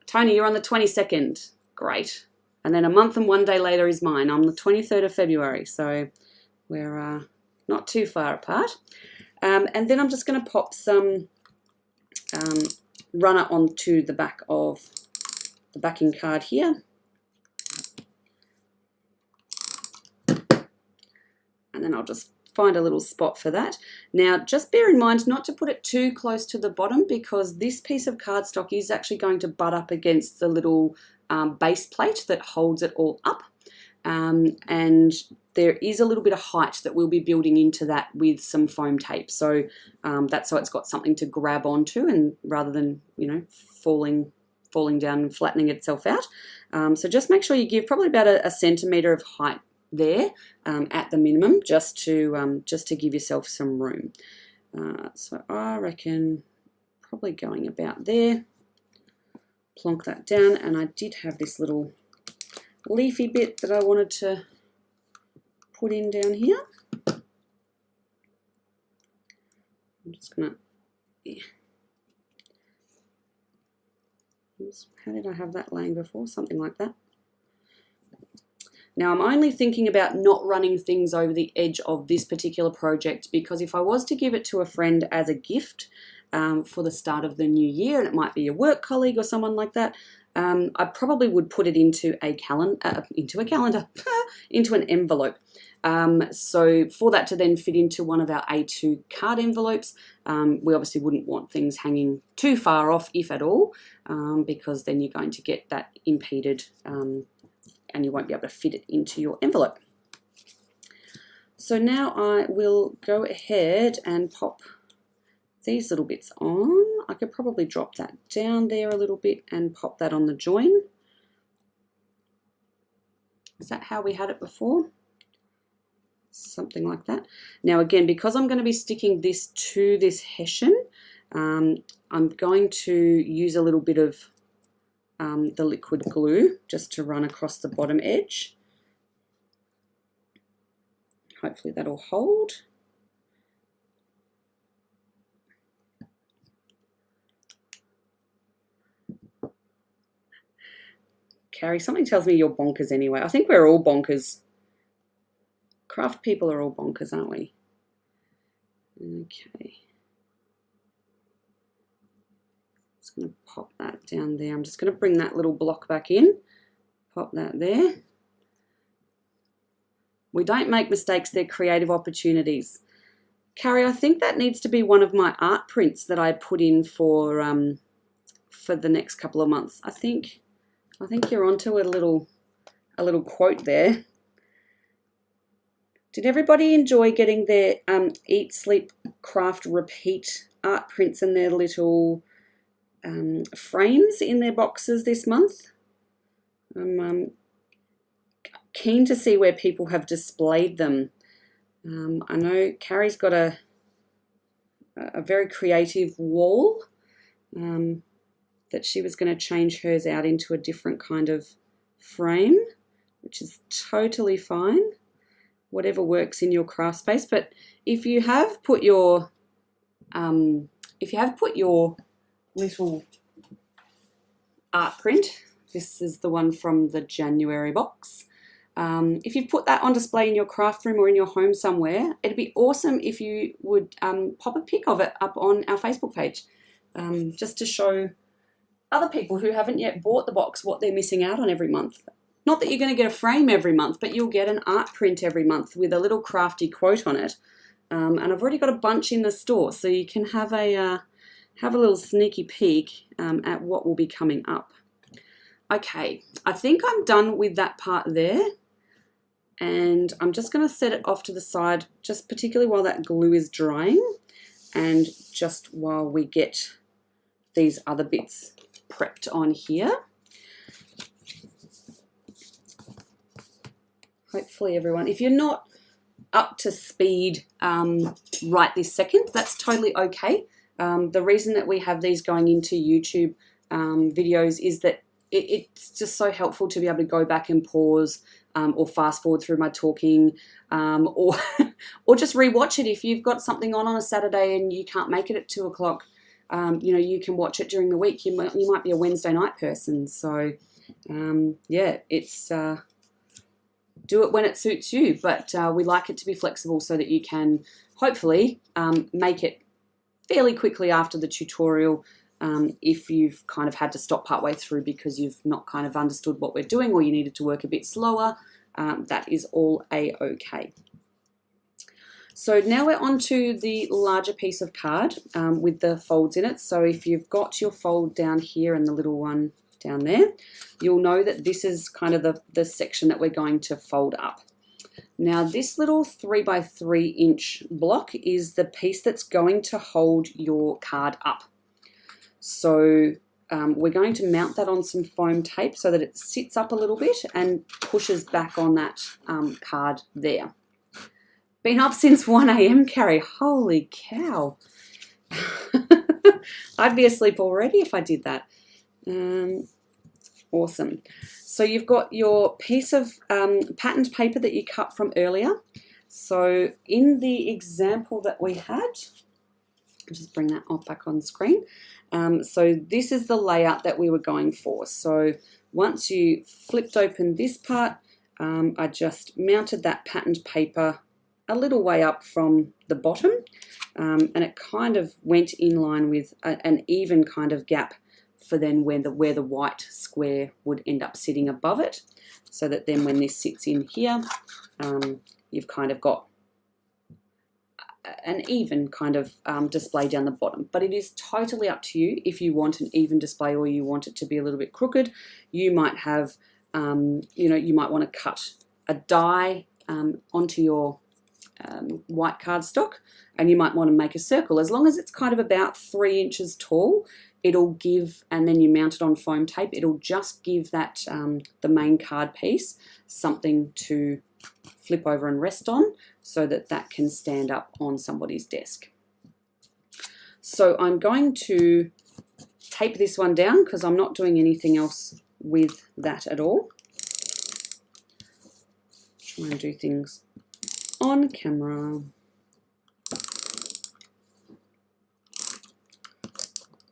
Tony, you're on the 22nd. Great. And then a month and 1 day later is mine. I'm the 23rd of February, so we're not too far apart. And then I'm just going to pop some runner onto the back of the backing card here. And then I'll just find a little spot for that. Now, just bear in mind not to put it too close to the bottom, because this piece of cardstock is actually going to butt up against the little base plate that holds it all up. And there is a little bit of height that we'll be building into that with some foam tape. So that's so it's got something to grab onto, and rather than, you know, falling down and flattening itself out. So just make sure you give probably about a centimetre of height there at the minimum, just to give yourself some room. So I reckon probably going about there. Plonk that down, and I did have this little leafy bit that I wanted to put in down here. I'm just gonna, yeah. How did I have that laying before? Something like that. Now I'm only thinking about not running things over the edge of this particular project, because if I was to give it to a friend as a gift for the start of the new year, and it might be a work colleague or someone like that, I probably would put it into a calendar, into an envelope. So for that to then fit into one of our A2 card envelopes, we obviously wouldn't want things hanging too far off, if at all, because then you're going to get that impeded and you won't be able to fit it into your envelope. So now I will go ahead and pop these little bits on. I could probably drop that down there a little bit and pop that on the join. Is that how we had it before? Something like that. Now again, because I'm going to be sticking this to this hessian, I'm going to use a little bit of the liquid glue just to run across the bottom edge. Hopefully that'll hold. Carrie, something tells me you're bonkers anyway. I think we're all bonkers. Craft people are all bonkers, aren't we? Okay. Just going to pop that down there. I'm just going to bring that little block back in. Pop that there. We don't make mistakes, they're creative opportunities. Carrie, I think that needs to be one of my art prints that I put in for the next couple of months. I think you're onto a little quote there. Did everybody enjoy getting their Eat, Sleep, Craft, Repeat art prints and their little frames in their boxes this month? I'm keen to see where people have displayed them. I know Carrie's got a very creative wall that she was going to change hers out into a different kind of frame, which is totally fine. Whatever works in your craft space. But if you have put your little art print, this is the one from the January box. If you've put that on display in your craft room or in your home somewhere, it'd be awesome if you would pop a pic of it up on our Facebook page, just to show other people who haven't yet bought the box what they're missing out on every month. Not that you're going to get a frame every month, but you'll get an art print every month with a little crafty quote on it. And I've already got a bunch in the store, so you can have a little sneaky peek at what will be coming up. Okay, I think I'm done with that part there. And I'm just going to set it off to the side, just particularly while that glue is drying and just while we get these other bits prepped on here. Hopefully everyone, if you're not up to speed right this second, that's totally okay. The reason that we have these going into YouTube videos is that it's just so helpful to be able to go back and pause or fast forward through my talking, or just rewatch it. If you've got something on a Saturday and you can't make it at 2 o'clock, you know, you can watch it during the week. You might be a Wednesday night person. So yeah, it's do it when it suits you, but we like it to be flexible so that you can hopefully make it fairly quickly after the tutorial, if you've kind of had to stop partway through because you've not kind of understood what we're doing or you needed to work a bit slower. That is all a-okay. So now we're on to the larger piece of card with the folds in it. So if you've got your fold down here and the little one down there, you'll know that this is kind of the section that we're going to fold up. Now this little 3 by 3 inch block is the piece that's going to hold your card up. So we're going to mount that on some foam tape so that it sits up a little bit and pushes back on that card there. Been up since 1 a.m, Carrie. Holy cow. I'd be asleep already if I did that. Awesome. So you've got your piece of patterned paper that you cut from earlier. So in the example that we had, I'll just bring that back on screen. So this is the layout that we were going for. So once you flipped open this part, I just mounted that patterned paper a little way up from the bottom, and it kind of went in line with an even kind of gap for then where the white square would end up sitting above it, so that then when this sits in here, you've kind of got an even kind of display down the bottom. But it is totally up to you if you want an even display or you want it to be a little bit crooked. You might have, you might want to cut a die onto your white cardstock, and you might want to make a circle. As long as it's kind of about 3 inches tall, it'll give, and then you mount it on foam tape, it'll just give that the main card piece something to flip over and rest on, so that that can stand up on somebody's desk. So I'm going to tape this one down because I'm not doing anything else with that at all. Try and do things on camera.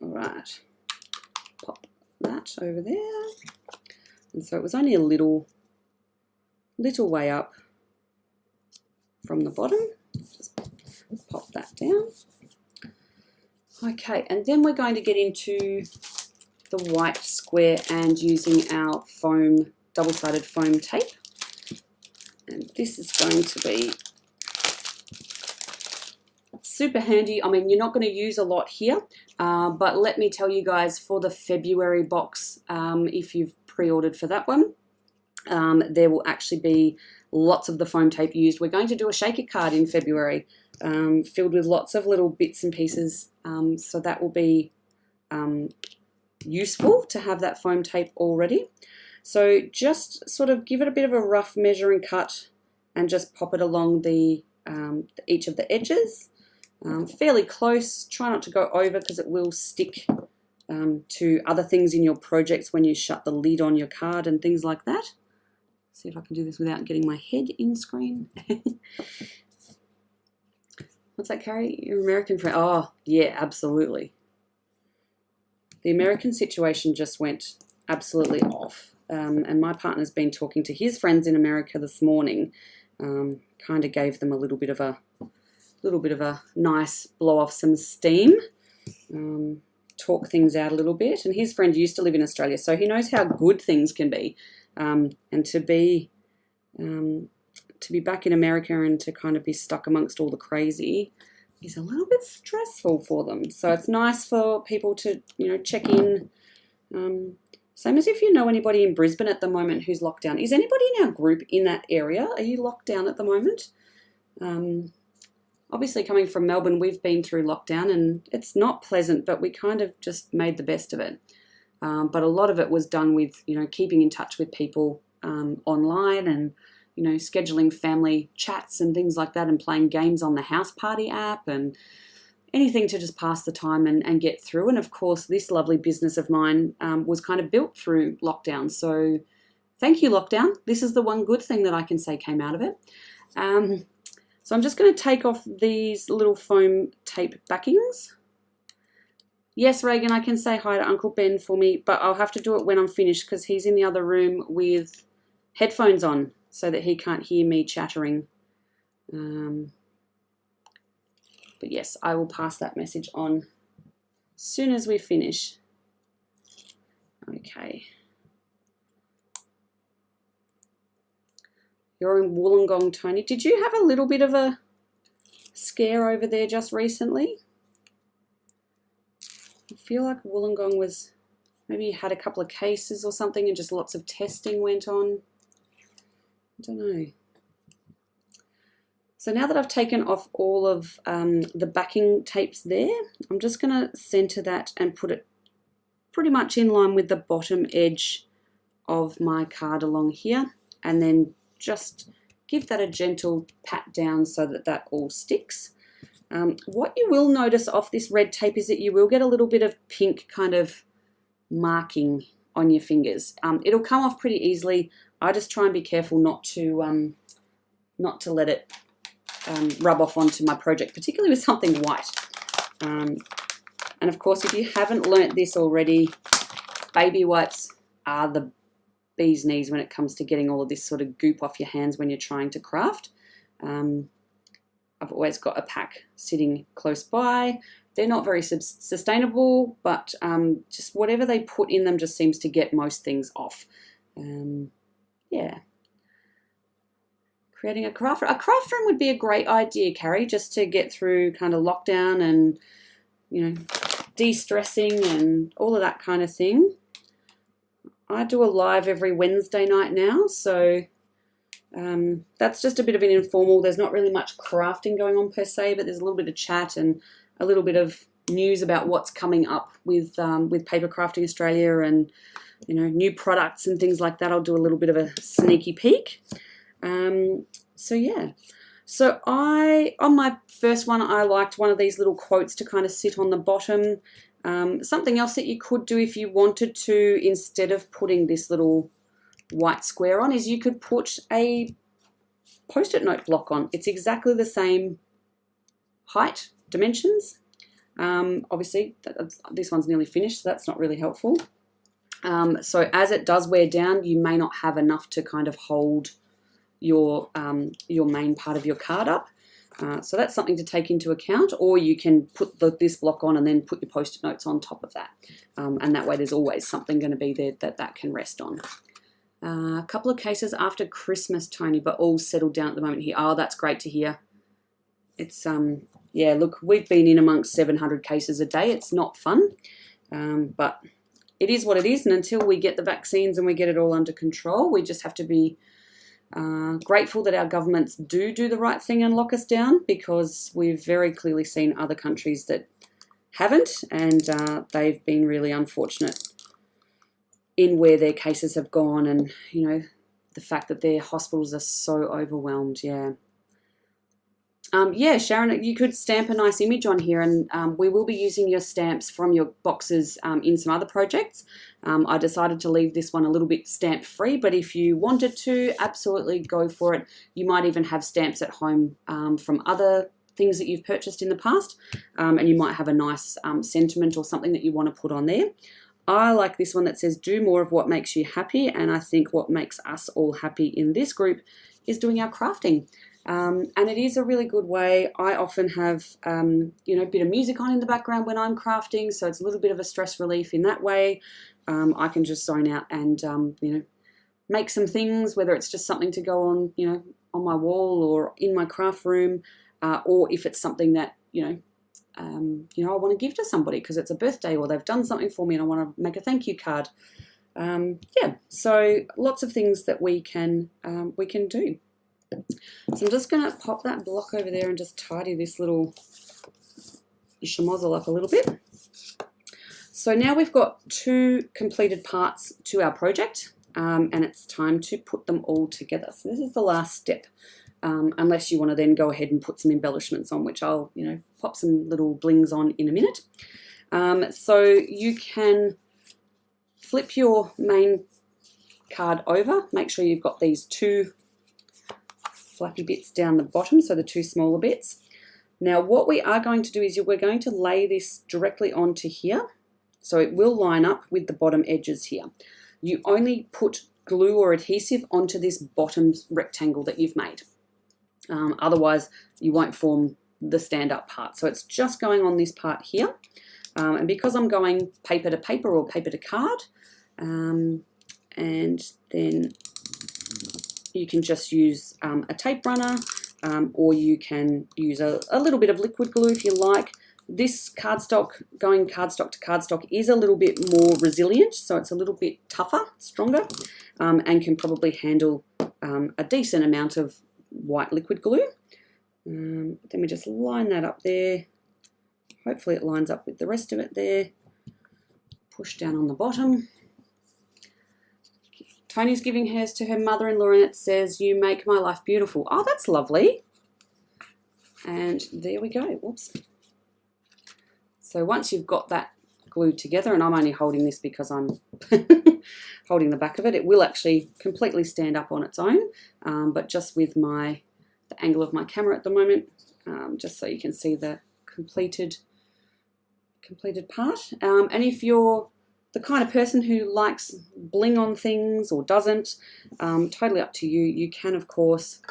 All right, pop that over there. And so it was only a little way up from the bottom. Just pop that down. Okay, and then we're going to get into the white square and using our foam, double-sided foam tape. And this is going to be super handy. I mean, you're not going to use a lot here, but let me tell you guys, for the February box, if you've pre-ordered for that one, there will actually be lots of the foam tape used. We're going to do a shaker card in February, filled with lots of little bits and pieces, so that will be useful to have that foam tape already. So just sort of give it a bit of a rough measure and cut, and just pop it along the each of the edges, fairly close. Try not to go over because it will stick to other things in your projects when you shut the lid on your card and things like that. See if I can do this without getting my head in screen. What's that, Carrie? Your American friend? Oh, yeah, absolutely. The American situation just went absolutely off. And my partner's been talking to his friends in America this morning. Kind of gave them a little bit of a nice blow off some steam. Talk things out a little bit. And his friend used to live in Australia, so he knows how good things can be. And to be back in America and to kind of be stuck amongst all the crazy is a little bit stressful for them. So it's nice for people to, check in. Same as if you know anybody in Brisbane at the moment who's locked down. Is anybody in our group in that area? Are you locked down at the moment? Obviously, coming from Melbourne, we've been through lockdown and it's not pleasant, but we kind of just made the best of it. But a lot of it was done with, keeping in touch with people online and, scheduling family chats and things like that, and playing games on the House Party app and anything to just pass the time and get through. And of course, this lovely business of mine was kind of built through lockdown. So thank you, lockdown. This is the one good thing that I can say came out of it. So I'm just going to take off these little foam tape backings. Yes, Reagan, I can say hi to Uncle Ben for me, but I'll have to do it when I'm finished because he's in the other room with headphones on so that he can't hear me chattering. But yes, I will pass that message on as soon as we finish. Okay. You're in Wollongong, Tony. Did you have a little bit of a scare over there just recently. I feel like Wollongong was, maybe had a couple of cases or something and just lots of testing went on. I don't know. So now that I've taken off all of the backing tapes there, I'm just going to center that and put it pretty much in line with the bottom edge of my card along here, and then just give that a gentle pat down so that that all sticks. What you will notice off this red tape is that you will get a little bit of pink kind of marking on your fingers. It'll come off pretty easily. I just try and be careful not to let it rub off onto my project, particularly with something white. And of course, if you haven't learnt this already, baby wipes are the bee's knees when it comes to getting all of this sort of goop off your hands when you're trying to craft. I've always got a pack sitting close by. They're not very sustainable, but just whatever they put in them just seems to get most things off. Yeah. Creating a craft room would be a great idea, Carrie, just to get through kind of lockdown and, you know, de-stressing and all of that kind of thing. I do a live every Wednesday night now, so that's just a bit of an informal. There's not really much crafting going on per se, but there's a little bit of chat and a little bit of news about what's coming up with Papercrafting Australia and, you know, new products and things like that. I'll do a little bit of a sneaky peek. So yeah, so on my first one, I liked one of these little quotes to kind of sit on the bottom. Something else that you could do if you wanted to, instead of putting this little white square on, is you could put a post-it note block on. It's exactly the same height, dimensions. Obviously, this one's nearly finished, so that's not really helpful. So as it does wear down, you may not have enough to kind of hold your main part of your card up. So that's something to take into account, or you can put this block on and then put your post-it notes on top of that. And that way there's always something going to be there that can rest on. A couple of cases after Christmas, Tony, but all settled down at the moment here. Oh, that's great to hear. It's, yeah, look, we've been in amongst 700 cases a day. It's not fun, but it is what it is. And until we get the vaccines and we get it all under control, we just have to be grateful that our governments do the right thing and lock us down, because we've very clearly seen other countries that haven't, and they've been really unfortunate in where their cases have gone, and, you know, the fact that their hospitals are so overwhelmed. Yeah. Yeah, Sharon, you could stamp a nice image on here, and we will be using your stamps from your boxes in some other projects. I decided to leave this one a little bit stamp free, but if you wanted to, absolutely go for it. You might even have stamps at home from other things that you've purchased in the past, and you might have a nice sentiment or something that you want to put on there. I like this one that says, do more of what makes you happy, and I think what makes us all happy in this group is doing our crafting. And it is a really good way. I often have, you know, a bit of music on in the background when I'm crafting, so it's a little bit of a stress relief in that way. I can just zone out and, you know, make some things, whether it's just something to go on, you know, on my wall or in my craft room, or if it's something that, you know, I want to give to somebody because it's a birthday or they've done something for me and I want to make a thank you card. Yeah, so lots of things that we can do. So I'm just going to pop that block over there and just tidy this little schmozzle up a little bit. So now we've got 2 completed parts to our project, and it's time to put them all together. So this is the last step, unless you want to then go ahead and put some embellishments on, which I'll, you know, pop some little blings on in a minute. So you can flip your main card over, make sure you've got these 2 flappy bits down the bottom, so the 2 smaller bits. Now what we are going to do is we're going to lay this directly onto here, so it will line up with the bottom edges here. You only put glue or adhesive onto this bottom rectangle that you've made. Otherwise you won't form the stand-up part. So it's just going on this part here. And because I'm going paper to paper or paper to card, and then you can just use a tape runner. or you can use a little bit of liquid glue if you like. This cardstock, going cardstock to cardstock, is a little bit more resilient, so it's a little bit tougher, stronger, and can probably handle a decent amount of white liquid glue. Let me just line that up there. Hopefully it lines up with the rest of it there. Push down on the bottom. Tony's giving hers to her mother-in-law and it says, "You make my life beautiful." Oh, that's lovely. And there we go. Whoops. So once you've got that glued together, and I'm only holding this because I'm holding the back of it, it will actually completely stand up on its own, but just with the angle of my camera at the moment, just so you can see the completed part. And if you're the kind of person who likes bling on things or doesn't, totally up to you. You can, of course,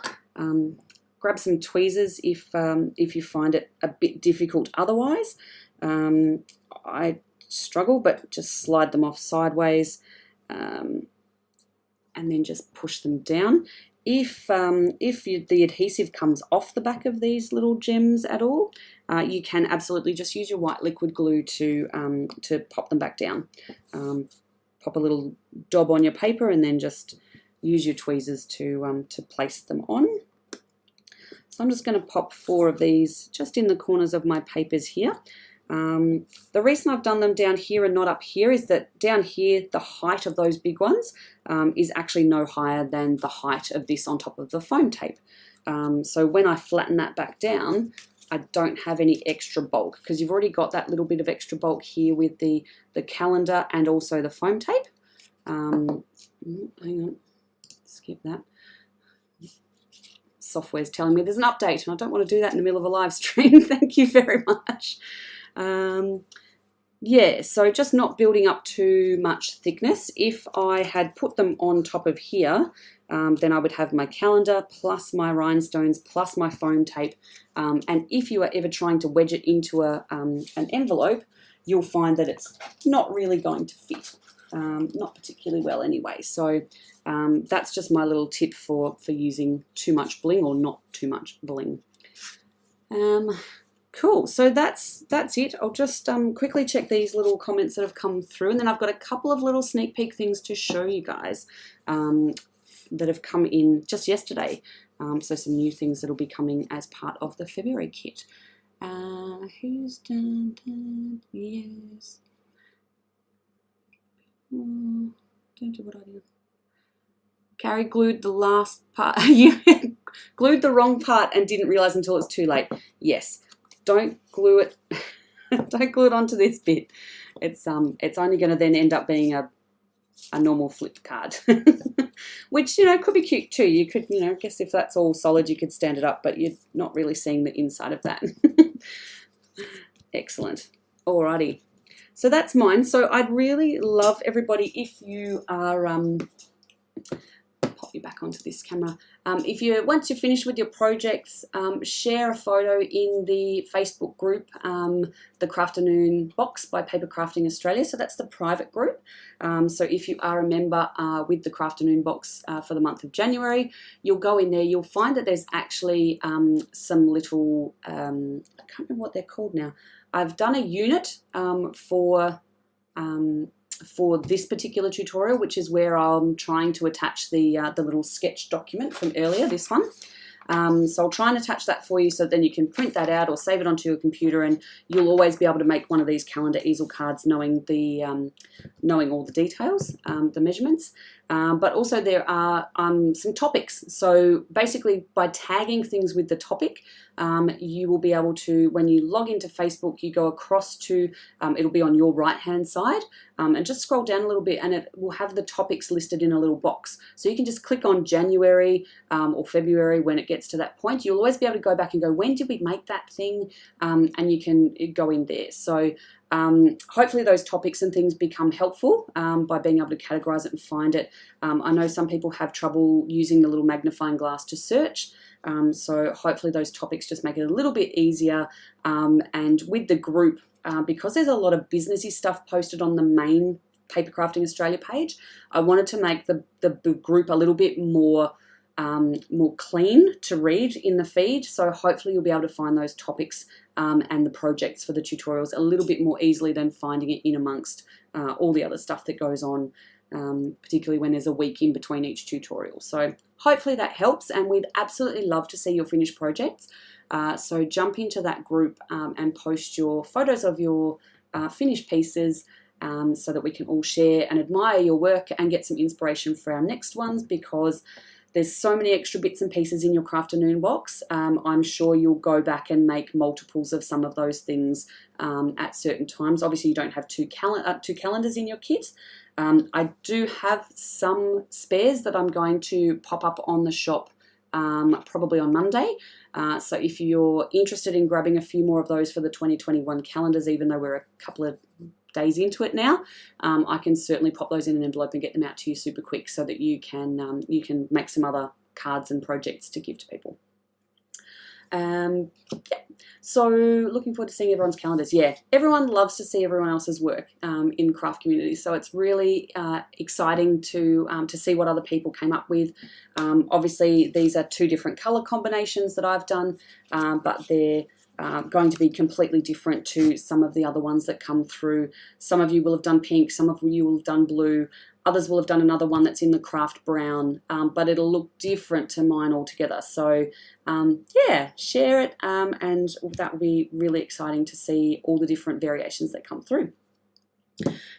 grab some tweezers if you find it a bit difficult otherwise. I struggle, but just slide them off sideways and then just push them down. If the adhesive comes off the back of these little gems at all, you can absolutely just use your white liquid glue to pop them back down. Pop a little dob on your paper and then just use your tweezers to place them on. So I'm just going to pop 4 of these just in the corners of my papers here. The reason I've done them down here and not up here is that down here the height of those big ones is actually no higher than the height of this on top of the foam tape. So when I flatten that back down, I don't have any extra bulk because you've already got that little bit of extra bulk here with the calendar and also the foam tape. Hang on, skip that. Software's telling me there's an update and I don't want to do that in the middle of a live stream. Thank you very much. Yeah, so just not building up too much thickness. If I had put them on top of here, then I would have my calendar plus my rhinestones plus my foam tape. And if you are ever trying to wedge it into an envelope, you'll find that it's not really going to fit, not particularly well anyway. So that's just my little tip for using too much bling or not too much bling. Cool, so that's it. I'll just quickly check these little comments that have come through, and then I've got a couple of little sneak peek things to show you guys that have come in just yesterday. So some new things that will be coming as part of the February kit. Who's done? Yes. Don't do what I do. Carrie glued the last part. You glued the wrong part and didn't realize until it's too late. Yes. Don't glue it. Don't glue it onto this bit. It's only going to then end up being a normal flipped card, which could be cute too. You could I guess if that's all solid, you could stand it up, but you're not really seeing the inside of that. Excellent. Alrighty. So that's mine. So I'd really love everybody if you are pop you back onto this camera. Once you're finished with your projects, share a photo in the Facebook group, the Crafternoon Box by Papercrafting Australia. So that's the private group. So if you are a member with the Crafternoon Box for the month of January, you'll go in there. You'll find that there's actually some little, I can't remember what they're called now. I've done a unit for this particular tutorial, which is where I'm trying to attach the little sketch document from earlier, this one. So I'll try and attach that for you so then you can print that out or save it onto your computer, and you'll always be able to make one of these calendar easel cards knowing all the details, the measurements. But also there are some topics. So basically by tagging things with the topic, you will be able to, when you log into Facebook, you go across to, it'll be on your right hand side, and just scroll down a little bit and it will have the topics listed in a little box. So you can just click on January or February when it gets to that point. You'll always be able to go back and go, when did we make that thing? And you can go in there. So hopefully those topics and things become helpful by being able to categorize it and find it. I know some people have trouble using the little magnifying glass to search, so hopefully those topics just make it a little bit easier. And with the group, because there's a lot of businessy stuff posted on the main Papercrafting Australia page, I wanted to make the group a little bit more more clean to read in the feed. So hopefully you'll be able to find those topics and the projects for the tutorials a little bit more easily than finding it in amongst all the other stuff that goes on, particularly when there's a week in between each tutorial. So hopefully that helps, and we'd absolutely love to see your finished projects. So jump into that group and post your photos of your finished pieces so that we can all share and admire your work and get some inspiration for our next ones, because there's so many extra bits and pieces in your Crafternoon box. I'm sure you'll go back and make multiples of some of those things at certain times. Obviously, you don't have two calendars in your kit. I do have some spares that I'm going to pop up on the shop probably on Monday. So if you're interested in grabbing a few more of those for the 2021 calendars, even though we're a couple of days into it now, I can certainly pop those in an envelope and get them out to you super quick so that you can make some other cards and projects to give to people. Yeah. So looking forward to seeing everyone's calendars. Yeah, everyone loves to see everyone else's work in craft communities, so it's really exciting to see what other people came up with. Obviously, these are two different color combinations that I've done, but they're going to be completely different to some of the other ones that come through. Some of you will have done pink, some of you will have done blue, others will have done another one that's in the craft brown, but it'll look different to mine altogether. So yeah, share it, and that will be really exciting to see all the different variations that come through.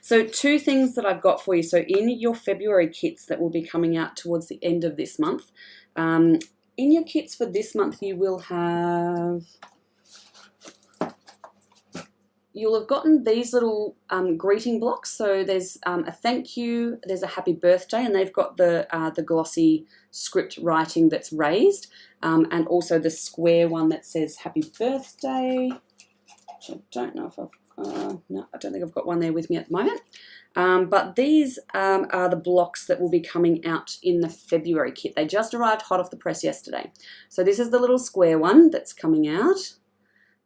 So two things that I've got for you. So in your February kits that will be coming out towards the end of this month, in your kits for this month you will have... You'll have gotten these little greeting blocks. So there's a thank you, there's a happy birthday, and they've got the glossy script writing that's raised, and also the square one that says happy birthday, which I don't know if I've, no, I don't think I've got one there with me at the moment. But these are the blocks that will be coming out in the February kit. They just arrived hot off the press yesterday. So this is the little square one that's coming out.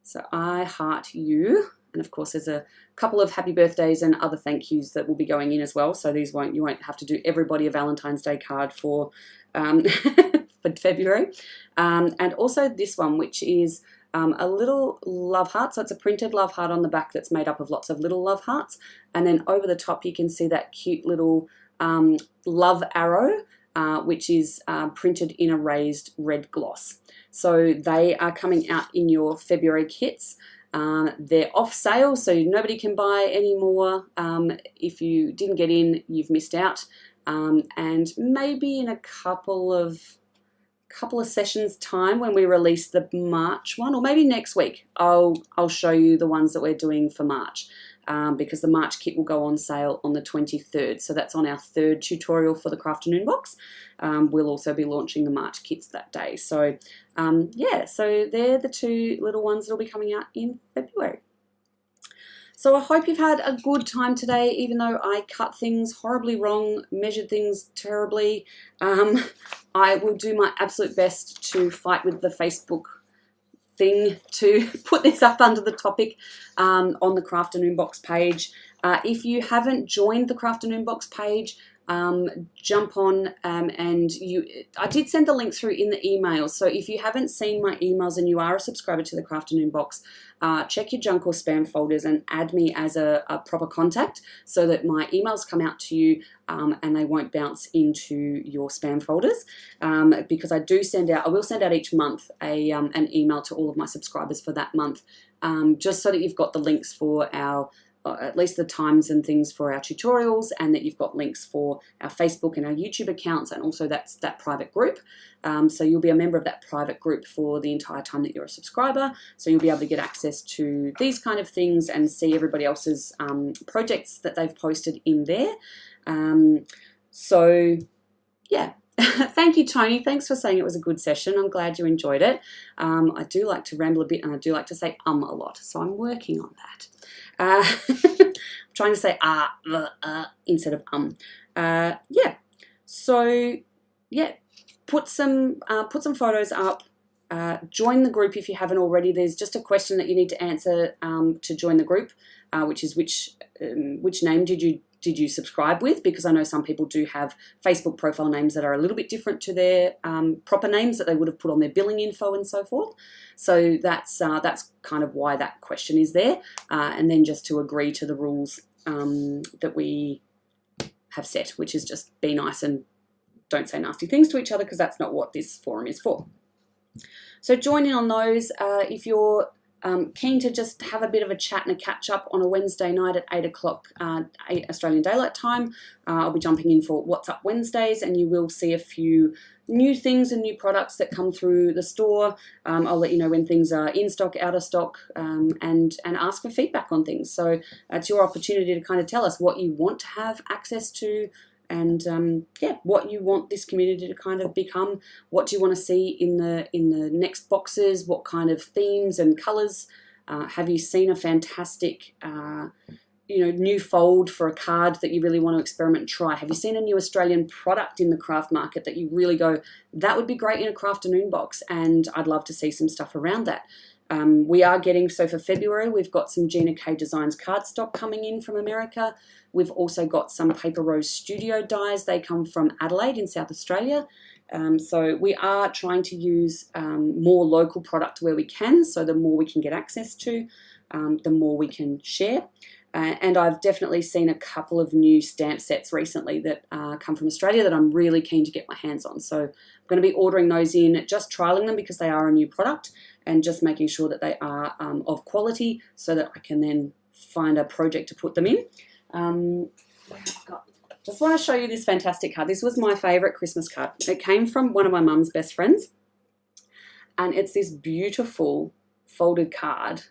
So I heart you. And of course, there's a couple of happy birthdays and other thank yous that will be going in as well. So these you won't have to do everybody a Valentine's Day card for, for February. And also this one, which is a little love heart. So it's a printed love heart on the back that's made up of lots of little love hearts. And then over the top, you can see that cute little love arrow, which is printed in a raised red gloss. So they are coming out in your February kits. They're off sale, so nobody can buy any more. If you didn't get in, you've missed out. And maybe in a couple of sessions time, when we release the March one, or maybe next week, I'll show you the ones that we're doing for March, because the March kit will go on sale on the 23rd. So that's on our third tutorial for the Crafternoon box. We'll also be launching the March kits that day. So yeah, so they're the two little ones that will be coming out in February. So I hope you've had a good time today, even though I cut things horribly wrong, measured things terribly. I will do my absolute best to fight with the Facebook thing to put this up under the topic on the Crafternoon Box page. If you haven't joined the Crafternoon Box page, jump on and I did send the link through in the email. So if you haven't seen my emails and you are a subscriber to the Crafternoon Box, check your junk or spam folders and add me as a proper contact so that my emails come out to you and they won't bounce into your spam folders, because I will send out each month an email to all of my subscribers for that month, just so that you've got the links for our at least the times and things for our tutorials, and that you've got links for our Facebook and our YouTube accounts, and also that private group. So you'll be a member of that private group for the entire time that you're a subscriber. So you'll be able to get access to these kind of things and see everybody else's projects that they've posted in there. So yeah. Thank you, Tony. Thanks for saying it was a good session. I'm glad you enjoyed it. I do like to ramble a bit, and I do like to say a lot, so I'm working on that. I'm trying to say instead of yeah. So yeah, put some photos up. Join the group if you haven't already. There's just a question that you need to answer to join the group, which is which name did you did you subscribe with? Because I know some people do have Facebook profile names that are a little bit different to their proper names that they would have put on their billing info and so forth. So that's kind of why that question is there. And then just to agree to the rules that we have set, which is just be nice and don't say nasty things to each other, because that's not what this forum is for. So join in on those. If you're keen to just have a bit of a chat and a catch up on a Wednesday night at 8 o'clock Australian Daylight Time, I'll be jumping in for What's Up Wednesdays, and you will see a few new things and new products that come through the store. I'll let you know when things are in stock, out of stock, and ask for feedback on things. So it's your opportunity to kind of tell us what you want to have access to, and yeah, what you want this community to kind of become. What do you want to see in the next boxes? What kind of themes and colours? Have you seen a fantastic new fold for a card that you really want to experiment and try? Have you seen a new Australian product in the craft market that you really go, that would be great in a Crafternoon box, and I'd love to see some stuff around that? We are getting, so for February, we've got some Gina K Designs cardstock coming in from America. We've also got some Paper Rose Studio dies. They come from Adelaide in South Australia. So we are trying to use more local product where we can. So the more we can get access to, the more we can share. And I've definitely seen a couple of new stamp sets recently that come from Australia that I'm really keen to get my hands on. So I'm going to be ordering those in, just trialing them because they are a new product, and just making sure that they are of quality so that I can then find a project to put them in. Just want to show you this fantastic card. This was my favourite Christmas card. It came from one of my mum's best friends, and it's this beautiful folded card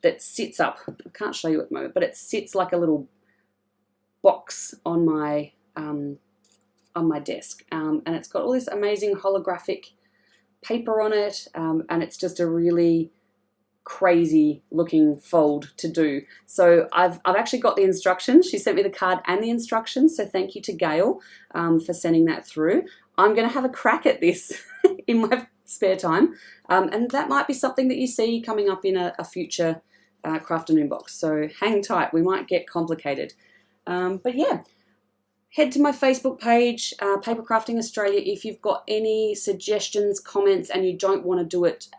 that sits up. I can't show you at the moment, but it sits like a little box on my desk, and it's got all this amazing holographic paper on it, and it's just a really crazy looking fold to do. So I've actually got the instructions. She sent me the card and the instructions, so thank you to Gail for sending that through. I'm going to have a crack at this in my spare time, and that might be something that you see coming up in a future Crafternoon box, so hang tight, we might get complicated. But yeah, head to my Facebook page, Papercrafting Australia, if you've got any suggestions, comments, and you don't want to do it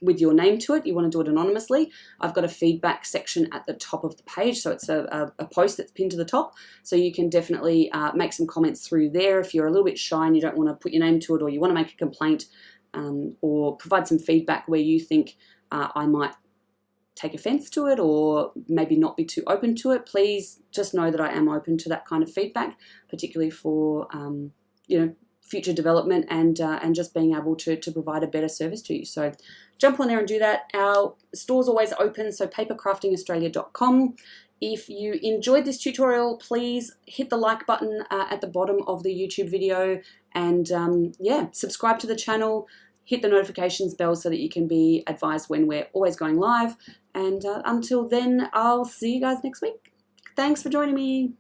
with your name to it, you want to do it anonymously. I've got a feedback section at the top of the page, so it's a post that's pinned to the top, so you can definitely make some comments through there if you're a little bit shy and you don't want to put your name to it, or you want to make a complaint, or provide some feedback where you think I might take offense to it or maybe not be too open to it. Please just know that I am open to that kind of feedback, particularly for future development and just being able to provide a better service to you. So jump on there and do that. Our store's always open, so papercraftingaustralia.com. If you enjoyed this tutorial, please hit the like button at the bottom of the YouTube video, and yeah, subscribe to the channel. Hit the notifications bell so that you can be advised when we're always going live. And until then, I'll see you guys next week. Thanks for joining me.